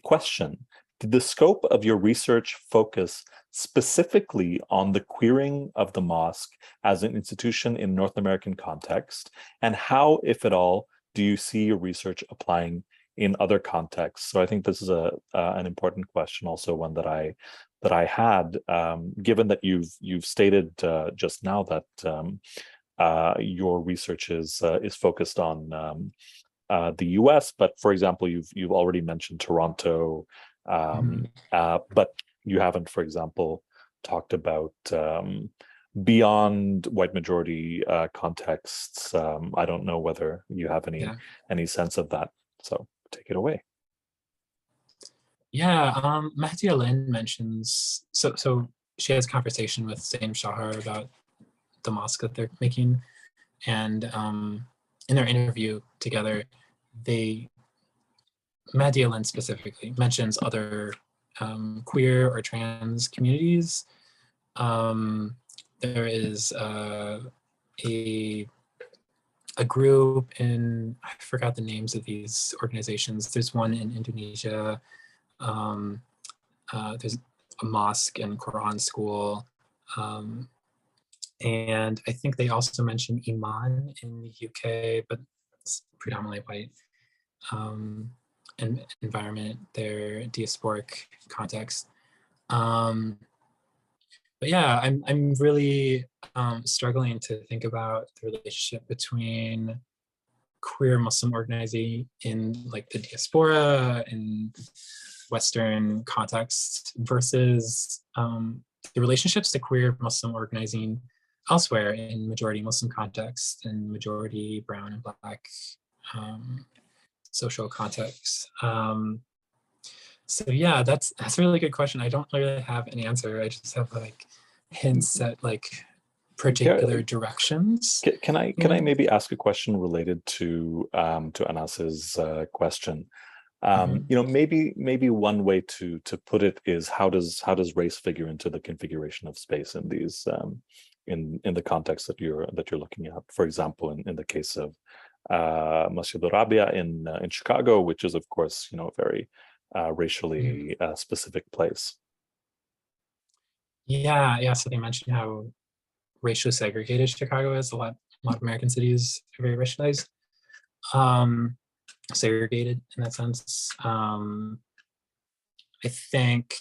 Speaker 3: Question: did the scope of your research focus specifically on the queering of the mosque as an institution in North American context? And how, if at all, do you see your research applying in other contexts?" So I think this is an important question, also one that I had, given that you've stated just now that your research is focused on the U.S., but for example, you've already mentioned Toronto, but you haven't, for example, talked about beyond white majority contexts. I don't know whether you have any sense of that. So take it away.
Speaker 2: Yeah, Mehdi Alin mentions, so she has a conversation with Zainab Shahar about the mosque that they're making, and in their interview together, Mehdi Alin specifically mentions other queer or trans communities. There is a group in, I forgot the names of these organizations. There's one in Indonesia. There's a mosque and Quran school. And I think they also mentioned Iman in the UK, but it's predominantly white environment, their diasporic context. But yeah, I'm really struggling to think about the relationship between queer Muslim organizing in like the diaspora and Western context versus the relationships to queer Muslim organizing elsewhere in majority Muslim context and majority brown and black social contexts. So yeah, that's a really good question. I don't really have an answer. I just have like hints at like particular directions.
Speaker 3: Can I maybe ask a question related to Anas's question? Maybe one way to put it is how does race figure into the configuration of space in these in the context that you're looking at? For example, in the case of Masjid Arabia in Chicago, which is of course a very racially specific place.
Speaker 2: Yeah. So they mentioned how racially segregated Chicago is. A lot of American cities are very racialized, segregated in that sense. I think,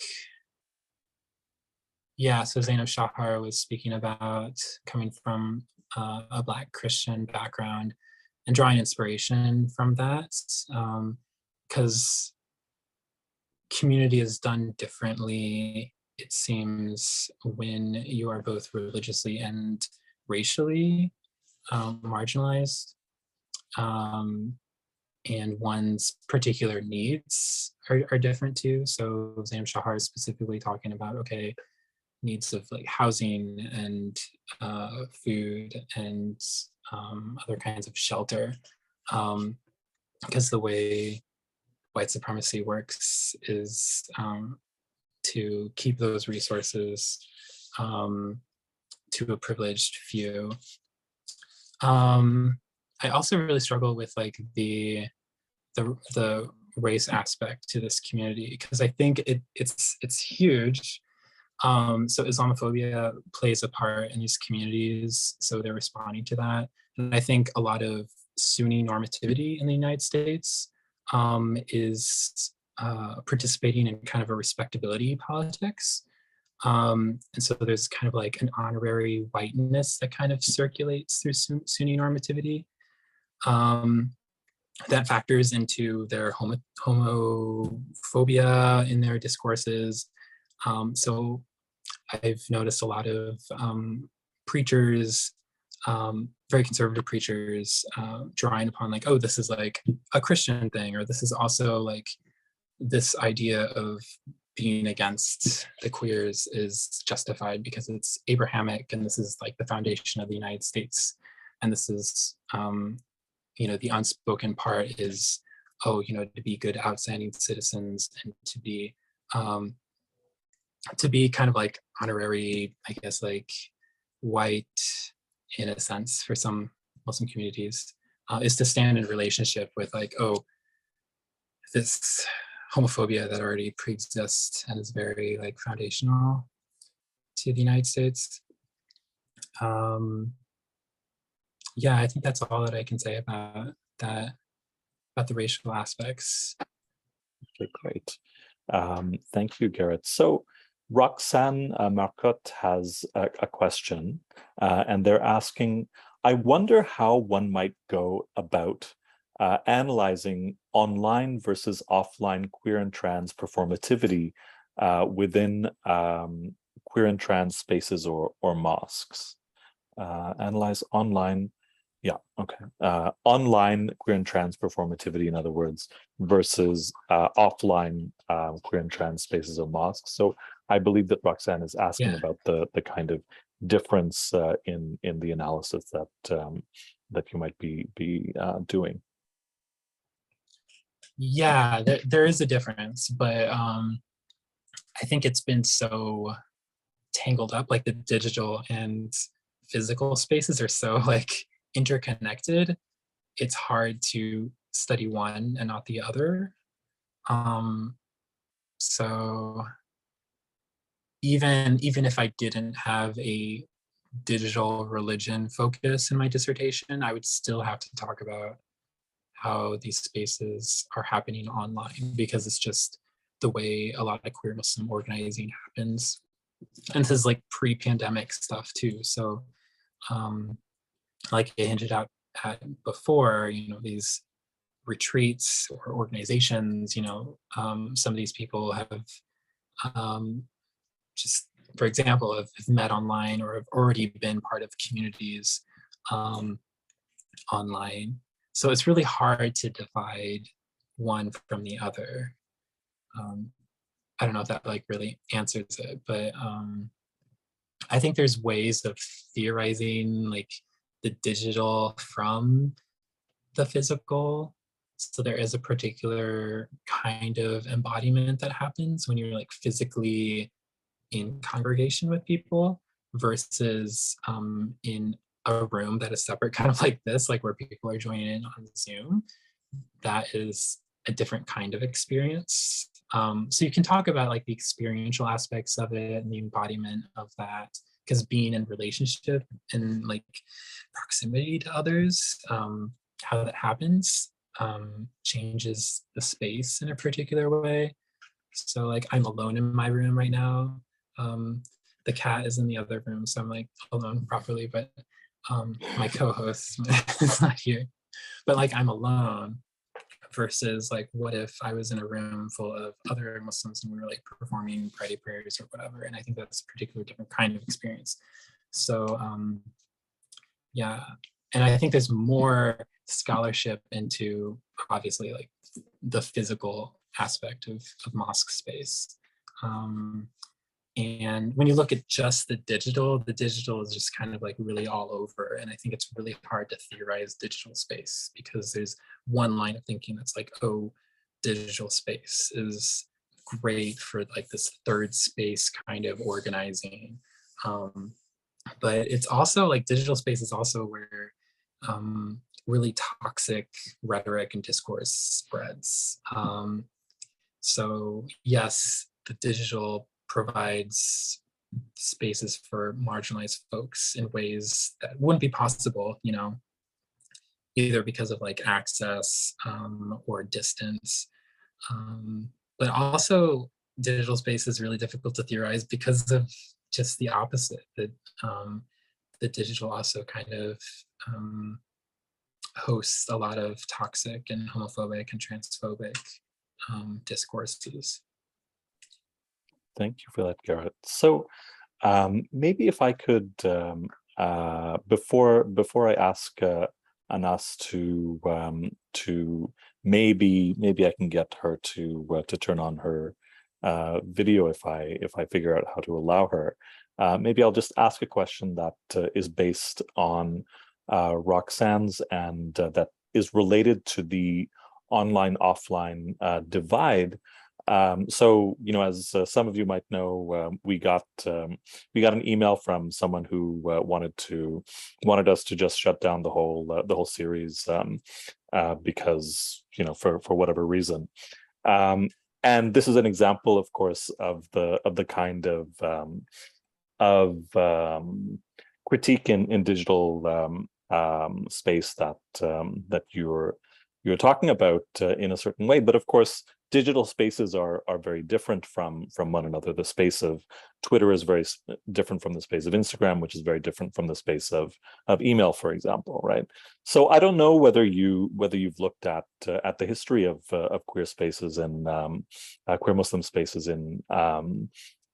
Speaker 2: yeah, so Zainab Shahar was speaking about coming from a Black Christian background and drawing inspiration from that, because community is done differently, it seems, when you are both religiously and racially marginalized. And one's particular needs are different too. So Zainab Shahar is specifically talking about, okay, needs of like housing and food and other kinds of shelter. Because the way white supremacy works is to keep those resources to a privileged few. I also really struggle with like the race aspect to this community, because I think it's huge. So Islamophobia plays a part in these communities, so they're responding to that. And I think a lot of Sunni-normativity in the United States is participating in kind of a respectability politics. And so there's kind of like an honorary whiteness that kind of circulates through Sunni-normativity. That factors into their homophobia in their discourses. So I've noticed a lot of preachers, very conservative preachers, drawing upon like, oh, this is like a Christian thing, or this is also like this idea of being against the queers is justified because it's Abrahamic, and this is like the foundation of the United States. And this is, the unspoken part is, to be good, outstanding citizens, and to be kind of like honorary, I guess, like white in a sense for some Muslim communities, is to stand in relationship with like, oh, this homophobia that already pre-exists and is very like foundational to the United States. Yeah, I think that's all that I can say about that, about the racial aspects.
Speaker 3: Okay, great. Thank you, Garrett. So Roxanne Marcotte has a question, and they're asking, I wonder how one might go about analyzing online versus offline queer and trans performativity within queer and trans spaces or mosques. Analyze online, online queer and trans performativity, in other words, versus offline queer and trans spaces or mosques. So I believe that Roxanne is asking about the kind of difference in the analysis that that you might be doing.
Speaker 2: Yeah, there is a difference, but I think it's been so tangled up, like the digital and physical spaces are so like interconnected. It's hard to study one and not the other. So even if I didn't have a digital religion focus in my dissertation, I would still have to talk about how these spaces are happening online, because it's just the way a lot of queer Muslim organizing happens. And this is like pre-pandemic stuff too. So like I hinted out at before, these retreats or organizations, some of these people have just, for example, have met online or have already been part of communities online. So it's really hard to divide one from the other. I don't know if that like really answers it, but I think there's ways of theorizing like the digital from the physical. So there is a particular kind of embodiment that happens when you're like physically in congregation with people versus in a room that is separate, kind of like this, like where people are joining in on Zoom. That is a different kind of experience. So you can talk about like the experiential aspects of it and the embodiment of that, because being in relationship and like proximity to others, how that happens changes the space in a particular way. So like I'm alone in my room right now. The cat is in the other room, so I'm like alone properly, but my co-host is not here. But like I'm alone versus like what if I was in a room full of other Muslims and we were like performing Friday prayers or whatever. And I think that's a particular different kind of experience. So yeah, and I think there's more scholarship into obviously like the physical aspect of mosque space. And when you look at just the digital is just kind of like really all over. And I think it's really hard to theorize digital space because there's one line of thinking that's like, oh, digital space is great for like this third space kind of organizing. But it's also like digital space is also where really toxic rhetoric and discourse spreads. So yes, the digital provides spaces for marginalized folks in ways that wouldn't be possible, you know, either because of like access or distance. But also digital space is really difficult to theorize because of just the opposite, that the digital also kind of hosts a lot of toxic and homophobic and transphobic discourses.
Speaker 3: Thank you for that, Garrett. So maybe if I could, before I ask Anas to maybe I can get her to turn on her video if I figure out how to allow her. Maybe I'll just ask a question that is based on Roxanne's and that is related to the online-offline divide. So, you know, as some of you might know, we got an email from someone who wanted us to just shut down the whole series because, you know, for whatever reason. And this is an example, of course, of the kind of critique in digital space that you're talking about in a certain way. But of course, digital spaces are very different from one another. The space of Twitter is very different from the space of Instagram, which is very different from the space of email, for example, right? So I don't know whether you've looked at the history of queer spaces and queer Muslim spaces in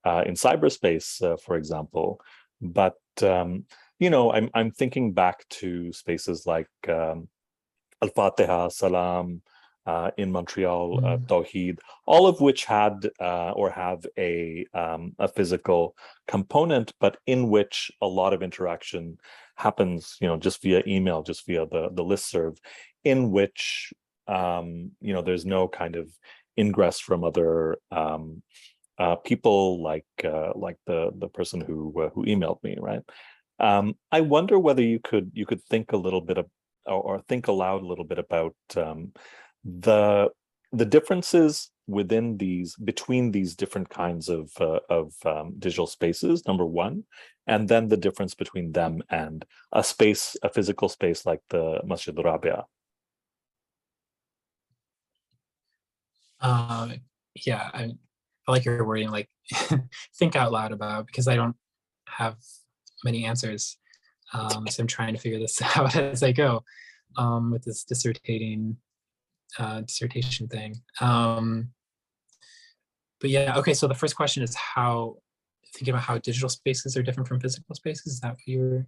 Speaker 3: cyberspace, for example, but you know, I'm thinking back to spaces like Al-Fatiha, Salam, in Montreal, Tawheed, all of which had or have a physical component, but in which a lot of interaction happens, you know, just via email, just via the listserv, in which you know, there's no kind of ingress from other people like the person who emailed me, right? I wonder whether you could think a little bit of, or think aloud a little bit about the differences between these different kinds of digital spaces, number one, and then the difference between them and a physical space like the Masjid Rabia.
Speaker 2: Yeah, I like your wording, like think out loud about, because I don't have many answers. So I'm trying to figure this out as I go with this dissertation thing. But yeah, okay, so the first question is thinking about how digital spaces are different from physical spaces. Is that what you were?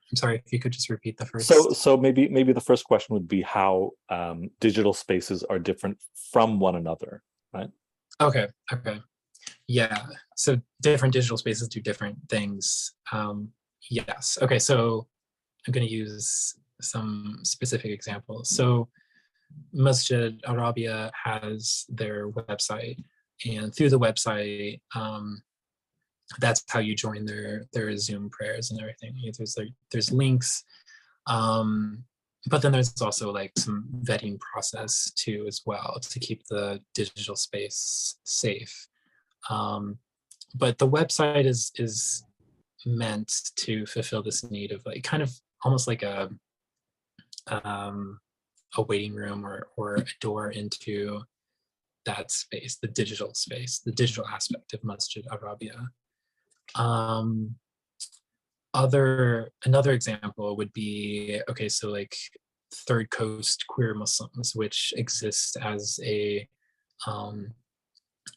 Speaker 2: I'm sorry, if you could just repeat the first.
Speaker 3: So maybe the first question would be how digital spaces are different from one another, right?
Speaker 2: Okay. Yeah, so different digital spaces do different things. Yes, okay, so I'm going to use some specific examples. So Masjid Arabia has their website, and through the website, that's how you join their Zoom prayers and everything. There's links, but then there's also like some vetting process too as well to keep the digital space safe. But the website is meant to fulfill this need of like kind of almost like a waiting room or a door into that space, the digital space, the digital aspect of Masjid Arabia. Another example would be, okay, so like Third Coast Queer Muslims, which exists as a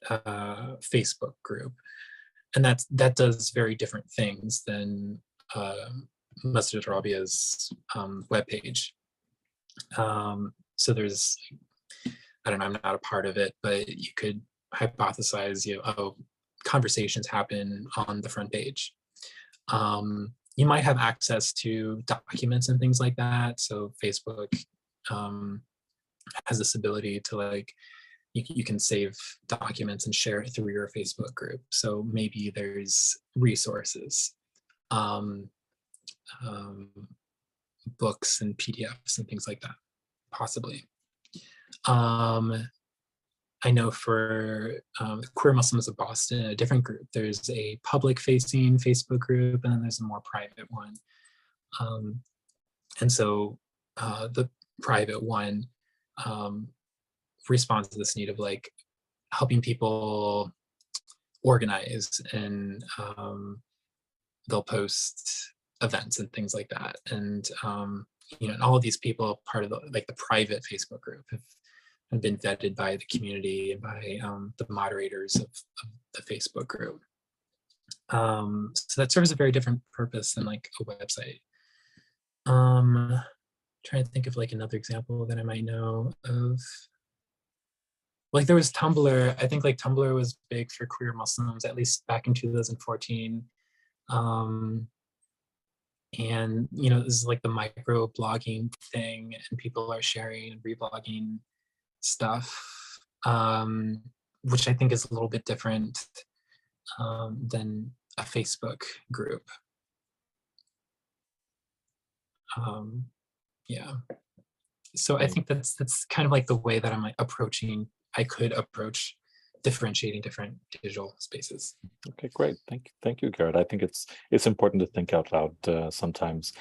Speaker 2: Facebook group, and that does very different things than Masjid Arabia's webpage. So there's, I don't know, I'm not a part of it, but you could hypothesize, conversations happen on the front page. You might have access to documents and things like that. So Facebook has this ability to like, you can save documents and share it through your Facebook group. So maybe there's resources, books and PDFs and things like that, possibly. I know for Queer Muslims of Boston, a different group, there's a public-facing Facebook group, and then there's a more private one. And so the private one responds to this need of like helping people organize, and they'll post events and things like that. And and all of these people, part of the private Facebook group, have been vetted by the community and by the moderators of the Facebook group. So that serves a very different purpose than like a website. Trying to think of like another example that I might know of. Like there was Tumblr. I think like Tumblr was big for queer Muslims, at least back in 2014. And this is like the micro blogging thing, and people are sharing and reblogging stuff, which I think is a little bit different than a Facebook group. Yeah. So I think that's kind of like the way that I'm like I could approach differentiating different digital spaces.
Speaker 3: Okay, great. Thank you, Garrett. I think it's important to think out loud sometimes.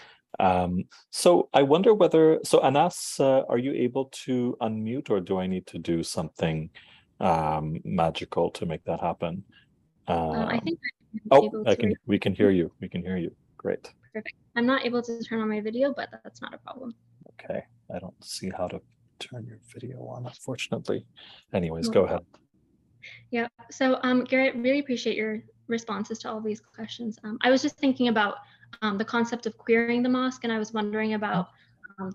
Speaker 3: So I wonder whether, so Anas, are you able to unmute, or do I need to do something magical to make that happen?
Speaker 4: I think
Speaker 3: we can hear you. We can hear you. Great.
Speaker 4: Perfect. I'm not able to turn on my video, but that's not a problem.
Speaker 3: Okay. I don't see how to turn your video on, unfortunately. Anyways, go ahead.
Speaker 4: Yeah. So Garrett, really appreciate your responses to all of these questions. I was just thinking about the concept of queering the mosque, and I was wondering about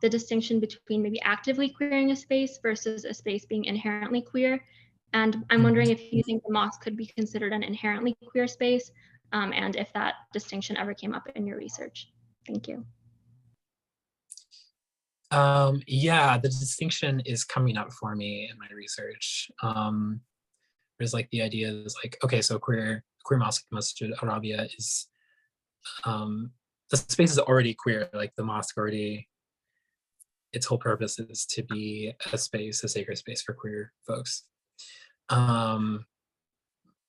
Speaker 4: the distinction between maybe actively queering a space versus a space being inherently queer. And I'm wondering if you think the mosque could be considered an inherently queer space, and if that distinction ever came up in your research. Thank you.
Speaker 2: Yeah, the distinction is coming up for me in my research. There's like the idea is like, okay, so queer mosque Masjid Arabia is, the space is already queer, like the mosque already, its whole purpose is to be a sacred space for queer folks.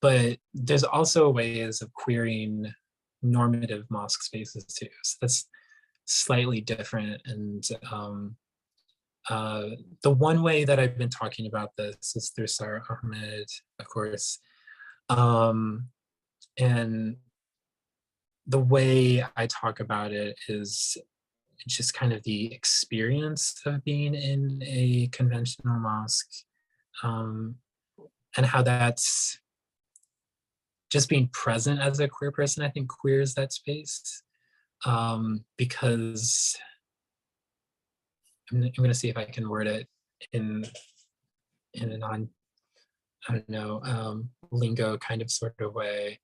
Speaker 2: But there's also ways of queering normative mosque spaces too. So that's slightly different. And the one way that I've been talking about this is through Sarah Ahmed, of course. And the way I talk about it is just kind of the experience of being in a conventional mosque, and how that's just being present as a queer person. I think queers that space, because I'm going to see if I can word it in a non, I don't know, lingo kind of sort of way.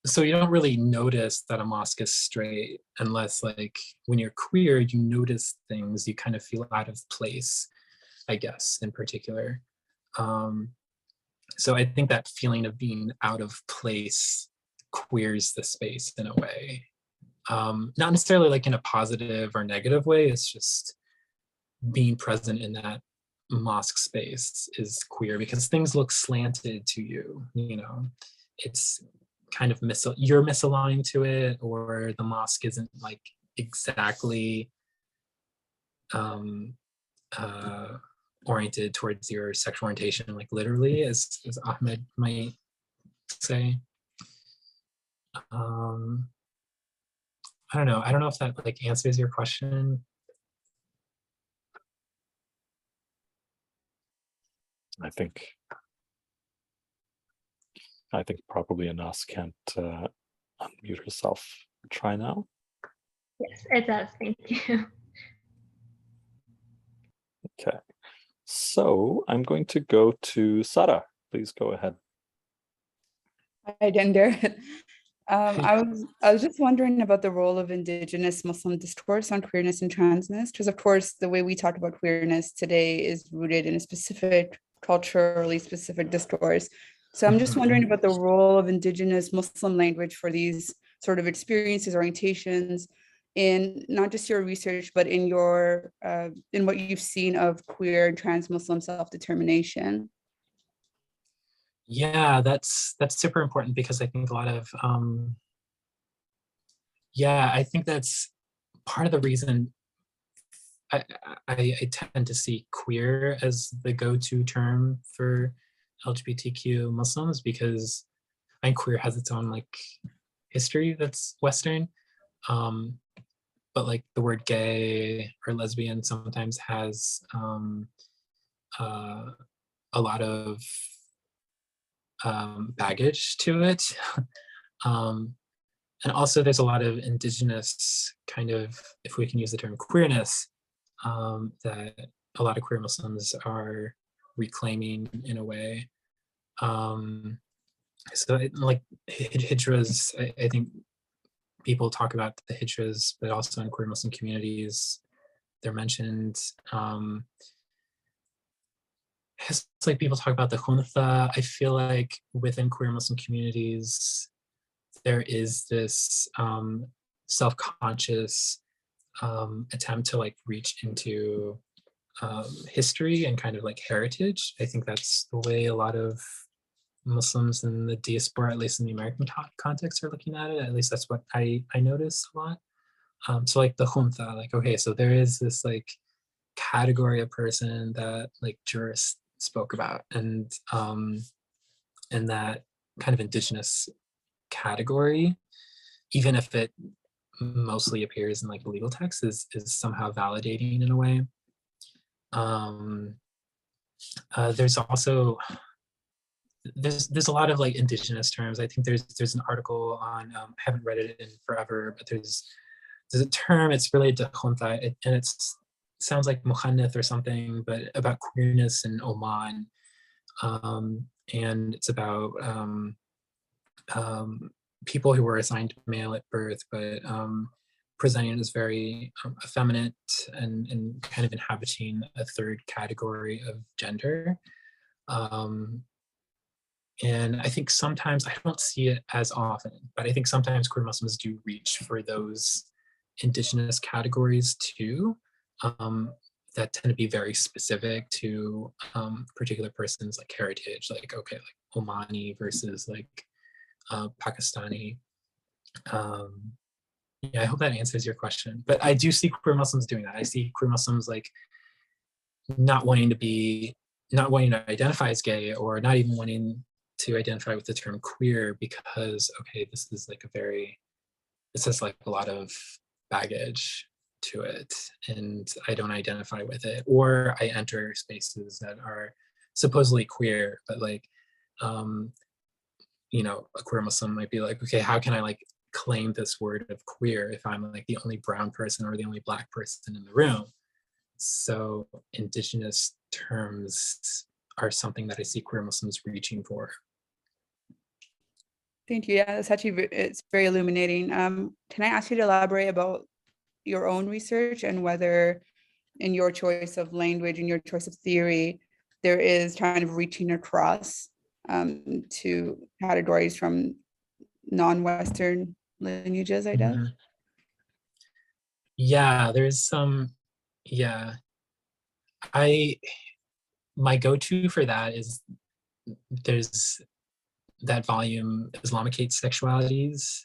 Speaker 2: So you don't really notice that a mosque is straight unless, like, when you're queer, you notice things, you kind of feel out of place, I guess, in particular. So I think that feeling of being out of place queers the space in a way. not necessarily like in a positive or negative way. It's just being present in that mosque space is queer because things look slanted to you, you know, it's kind of you're misaligned to it, or the mosque isn't like exactly oriented towards your sexual orientation, like literally, as Ahmed might say. I don't know. I don't know if that like answers your question.
Speaker 3: I think probably Anas can't unmute herself. Try now.
Speaker 4: Yes, it does. Thank you.
Speaker 3: Okay. So I'm going to go to Sara. Please go ahead.
Speaker 1: Hi, Gender. I was just wondering about the role of indigenous Muslim discourse on queerness and transness, because of course the way we talk about queerness today is rooted in a specific culturally specific discourse. So I'm just wondering about the role of indigenous Muslim language for these sort of experiences, orientations, in not just your research, but in your in what you've seen of queer and trans Muslim self-determination.
Speaker 2: Yeah, that's super important because I think a lot of yeah, I think that's part of the reason I tend to see queer as the go-to term for LGBTQ Muslims, because I think queer has its own like history that's Western. But like the word gay or lesbian sometimes has a lot of baggage to it. And also there's a lot of indigenous kind of, if we can use the term queerness, that a lot of queer Muslims are reclaiming in a way. So like hijras, I think people talk about the hijras, but also in queer Muslim communities, they're mentioned. It's like people talk about the khuntha. I feel like within queer Muslim communities, there is this self-conscious attempt to like reach into history and kind of like heritage. I think that's the way a lot of Muslims in the diaspora, at least in the American context, are looking at it. At least that's what I notice a lot. So like the junta, like, okay, so there is this like category of person that like jurists spoke about, and that kind of indigenous category, even if it mostly appears in like legal text, is somehow validating in a way. There's also there's a lot of like indigenous terms. I think there's an article on I haven't read it in forever, but there's a term, it's related to junta, and it sounds like muhannith or something, but about queerness in Oman, and it's about people who were assigned male at birth, but presenting as very effeminate and kind of inhabiting a third category of gender. And I think sometimes, I don't see it as often, but I think sometimes queer Muslims do reach for those indigenous categories too, that tend to be very specific to particular persons, like heritage, like, okay, like Omani versus like Pakistani. Yeah, I hope that answers your question. But I do see queer Muslims doing that. I see queer Muslims like not wanting to identify as gay, or not even wanting to identify with the term queer, because, okay, this has like a lot of baggage to it, and I don't identify with it. Or I enter spaces that are supposedly queer, but like, you know, a queer Muslim might be like, okay, how can I like claim this word of queer if I'm like the only brown person or the only Black person in the room? So indigenous terms are something that I see queer Muslims reaching for.
Speaker 1: Thank you. Yeah, that's actually it's very illuminating. Can I ask you to elaborate about your own research and whether in your choice of language and your choice of theory, there is kind of reaching across to categories from non-Western lineages, I guess?
Speaker 2: Yeah, there's some, yeah. My go-to for that is there's that volume, Islamicate Sexualities,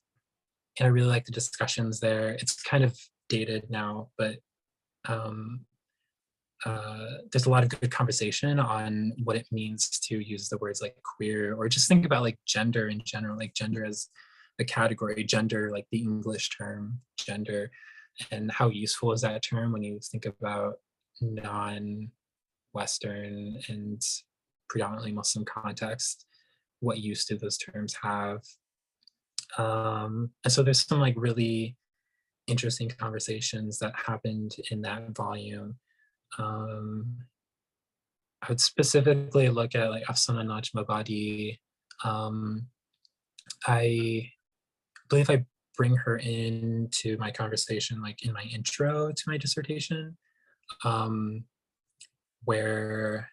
Speaker 2: and I really like the discussions there. It's kind of dated now, but um, there's a lot of good conversation on what it means to use the words like queer, or just think about like gender in general, like gender as a category, gender like the English term gender, and how useful is that term when you think about non-Western and predominantly Muslim context, what use do those terms have? And so there's some like really interesting conversations that happened in that volume. I would specifically look at like Sunni-normativity. I believe I bring her into my conversation like in my intro to my dissertation, where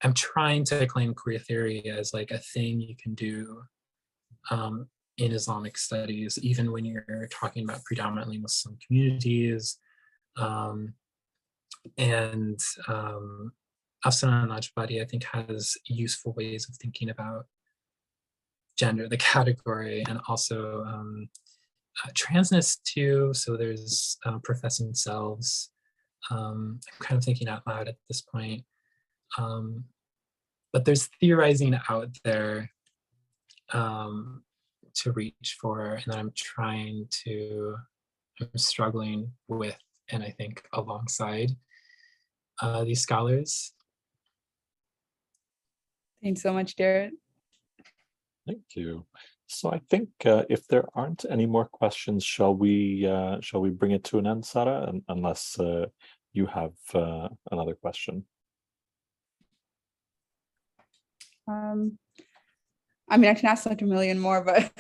Speaker 2: I'm trying to claim queer theory as like a thing you can do in Islamic studies, even when you're talking about predominantly Muslim communities. And Afsana Najbadi, I think, has useful ways of thinking about gender, the category, and also transness too. So there's professing selves. I'm kind of thinking out loud at this point. But there's theorizing out there to reach for, and that I'm struggling with, and I think alongside these scholars.
Speaker 1: Thanks so much, Garrett.
Speaker 3: Thank you. So I think if there aren't any more questions, shall we bring it to an end, Sarah? Unless you have another question.
Speaker 1: I mean, I can ask like a million more, but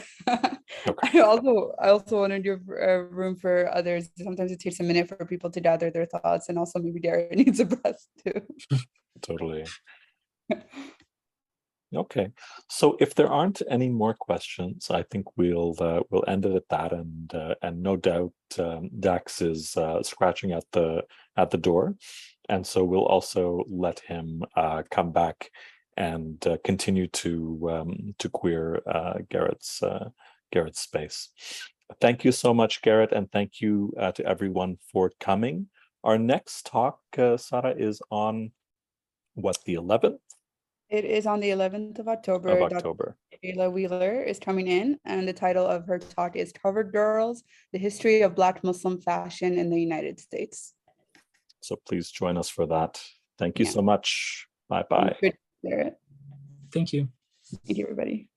Speaker 3: Okay.
Speaker 1: I also want to give room for others. Sometimes it takes a minute for people to gather their thoughts, and also maybe Garrett needs a breath too.
Speaker 3: Totally. Okay, so if there aren't any more questions, I think we'll end it at that, and no doubt Dax is scratching at the door, and so we'll also let him come back and continue to queer Garrett's space. Thank you so much, Garrett, and thank you to everyone for coming. Our next talk, Sarah, is on what, the 11th?
Speaker 1: It is on the 11th of October.
Speaker 3: Of October.
Speaker 1: Dr. Ayla Wheeler is coming in, and the title of her talk is Covered Girls, the History of Black Muslim Fashion in the United States.
Speaker 3: So please join us for that. Thank you so much. Bye-bye.
Speaker 1: Garrett.
Speaker 2: Thank you.
Speaker 1: Thank you, everybody.